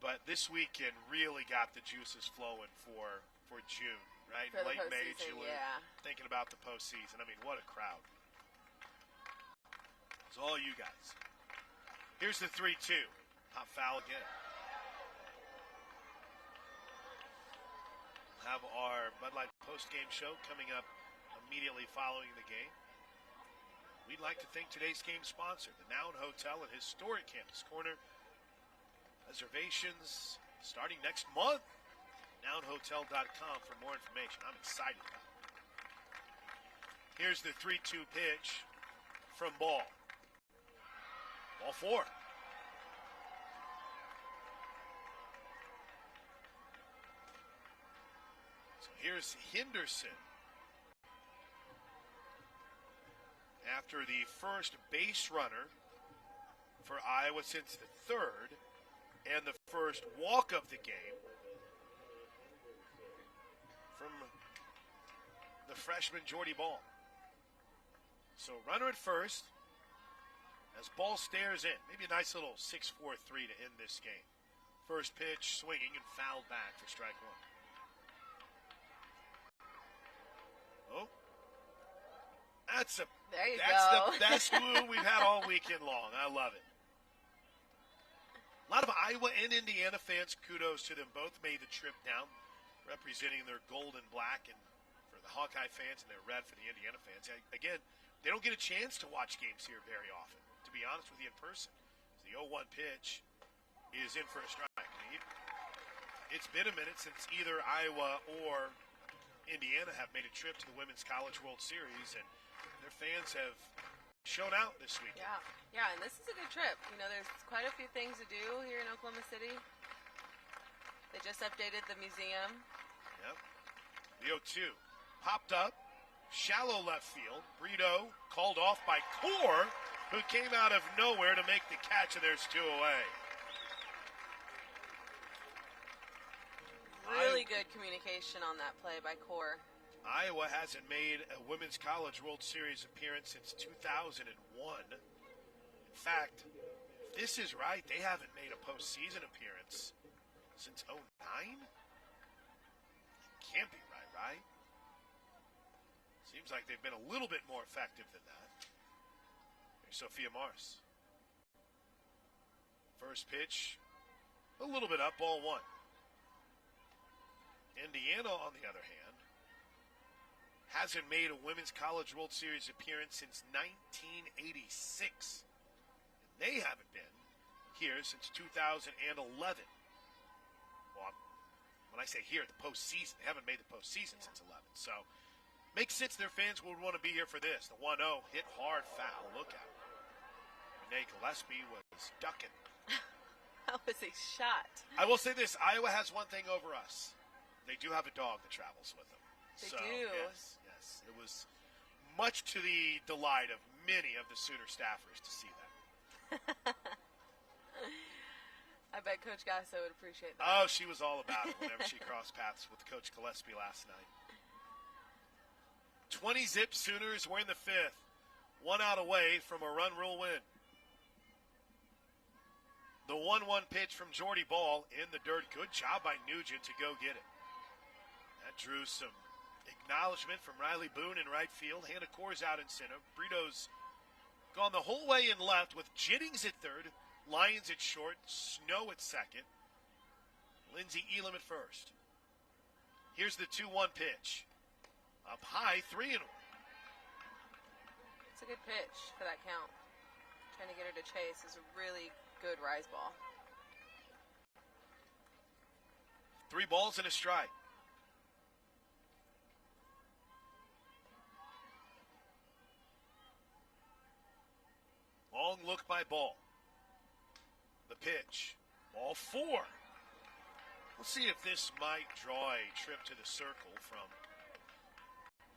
But this weekend really got the juices flowing for June, right? For Late May, postseason, June, yeah. thinking about the postseason. I mean, what a crowd. It's all you guys. Here's the 3-2. Pop foul again. Have our Bud Light post-game show coming up immediately following the game. We'd like to thank today's game sponsor, the Noun Hotel at historic Campus Corner. Reservations starting next month. NounHotel.com for more information. I'm excited about it. Here's the 3-2 pitch. from Ball. Ball 4. So here's Henderson. After the first base runner for Iowa since the third, and the first walk of the game from the freshman Jordy Ball. So runner at first as Ball stares in. Maybe a nice little 6-4-3 to end this game. First pitch swinging and fouled back for strike one. Oh. That's the best move we've had all weekend long. I love it. A lot of Iowa and Indiana fans, kudos to them both, made the trip down, representing their gold and black, and for the Hawkeye fans, and their red for the Indiana fans. Again, they don't get a chance to watch games here very often, to be honest with you, in person. The 0-1 pitch is in for a strike. It's been a minute since either Iowa or Indiana have made a trip to the Women's College World Series, and their fans have shown out this weekend. Yeah, and this is a good trip. You know, there's quite a few things to do here in Oklahoma City. They just updated the museum. Yep. The 0-2 popped up, shallow left field. Brito called off by Core, who came out of nowhere to make the catch, and there's 2 away. Really good communication on that play by Core. Iowa hasn't made a Women's College World Series appearance since 2001. In fact, if this is right, they haven't made a postseason appearance since 2009? Can't be right? Seems like they've been a little bit more effective than that. Here's Sophia Mars. First pitch, a little bit up, ball 1. Indiana, on the other hand, hasn't made a Women's College World Series appearance since 1986. And they haven't been here since 2011. Well, when I say here, the postseason, they haven't made the postseason since 11. So, makes sense their fans would want to be here for this. The 1-0 hit hard, foul. Look at it. Renee Gillespie was ducking. That was a shot. I will say this, Iowa has one thing over us. They do have a dog that travels with them. They do. Yes. It was much to the delight of many of the Sooner staffers to see that. I bet Coach Gasso would appreciate that. Oh, she was all about it whenever she crossed paths with Coach Gillespie last night. 20-zip Sooners. We're in the 5th. 1 out away from a run rule win. The 1-1 pitch from Jordy Ball in the dirt. Good job by Nugent to go get it. That drew some acknowledgement from Riley Boone in right field. Hannah Core's out in center. Brito's gone the whole way in left with Jennings at third, Lyons at short, Snow at second, Lindsey Elam at first. Here's the 2-1 pitch. Up high, 3-1. It's a good pitch for that count. Trying to get her to chase is a really good rise ball. 3 balls and a strike. Long look by Ball. The pitch. Ball 4. We'll see if this might draw a trip to the circle from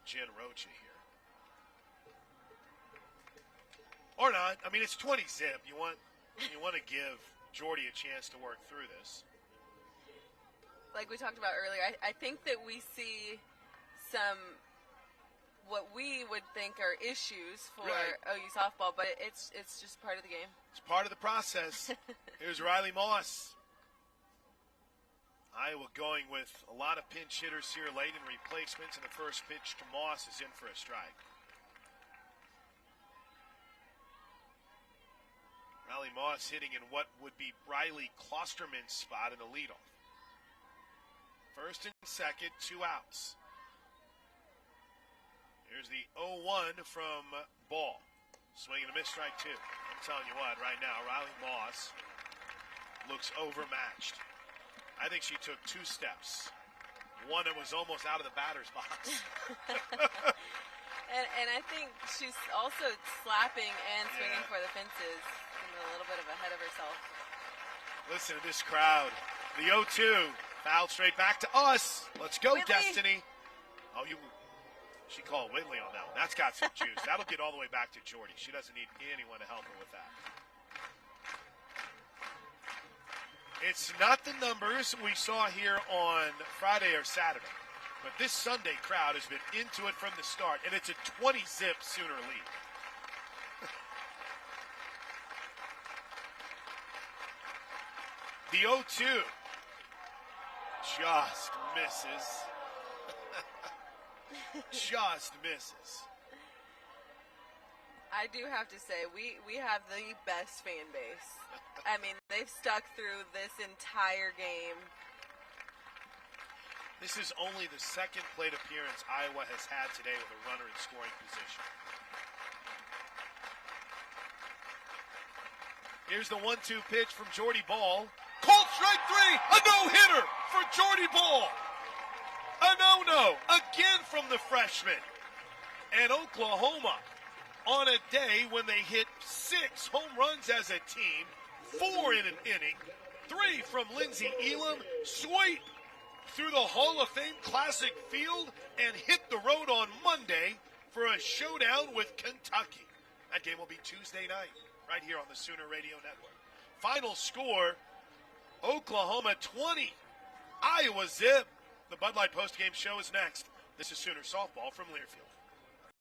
Jen Rocha here. Or not. I mean, it's 20-zip. You want to give Jordy a chance to work through this. Like we talked about earlier, I think that we see some what we would think are issues for OU softball, but it's just part of the game. It's part of the process. Here's Riley Moss. Iowa going with a lot of pinch hitters here late in replacements, and the first pitch to Moss is in for a strike. Riley Moss hitting in what would be Briley Klosterman's spot in the leadoff. First and second, 2 outs. Here's the 0-1 from Ball. Swing and a miss, strike 2. I'm telling you what, right now, Riley Moss looks overmatched. I think she took 2 steps. One that was almost out of the batter's box. And I think she's also slapping and swinging for the fences, a little bit of ahead of herself. Listen to this crowd. The 0-2. Foul straight back to us. Let's go, Whitley. Destiny. Oh, she called Whitley on that one. That's got some juice. That'll get all the way back to Jordy. She doesn't need anyone to help her with that. It's not the numbers we saw here on Friday or Saturday, but this Sunday crowd has been into it from the start, and it's a 20-zip Sooner lead. The 0-2 just misses. Just misses. I do have to say, we have the best fan base. I mean, they've stuck through this entire game. This is only the second plate appearance Iowa has had today with a runner in scoring position. Here's the 1-2 pitch from Jordy Ball. Called strike three, a no-hitter for Jordy Ball. A no-no, again from the freshman. And Oklahoma, on a day when they hit 6 home runs as a team, 4 in an inning, 3 from Lindsey Elam, sweep through the Hall of Fame Classic field and hit the road on Monday for a showdown with Kentucky. That game will be Tuesday night, right here on the Sooner Radio Network. Final score, Oklahoma 20, Iowa zip. The Bud Light postgame show is next. This is Sooner Softball from Learfield.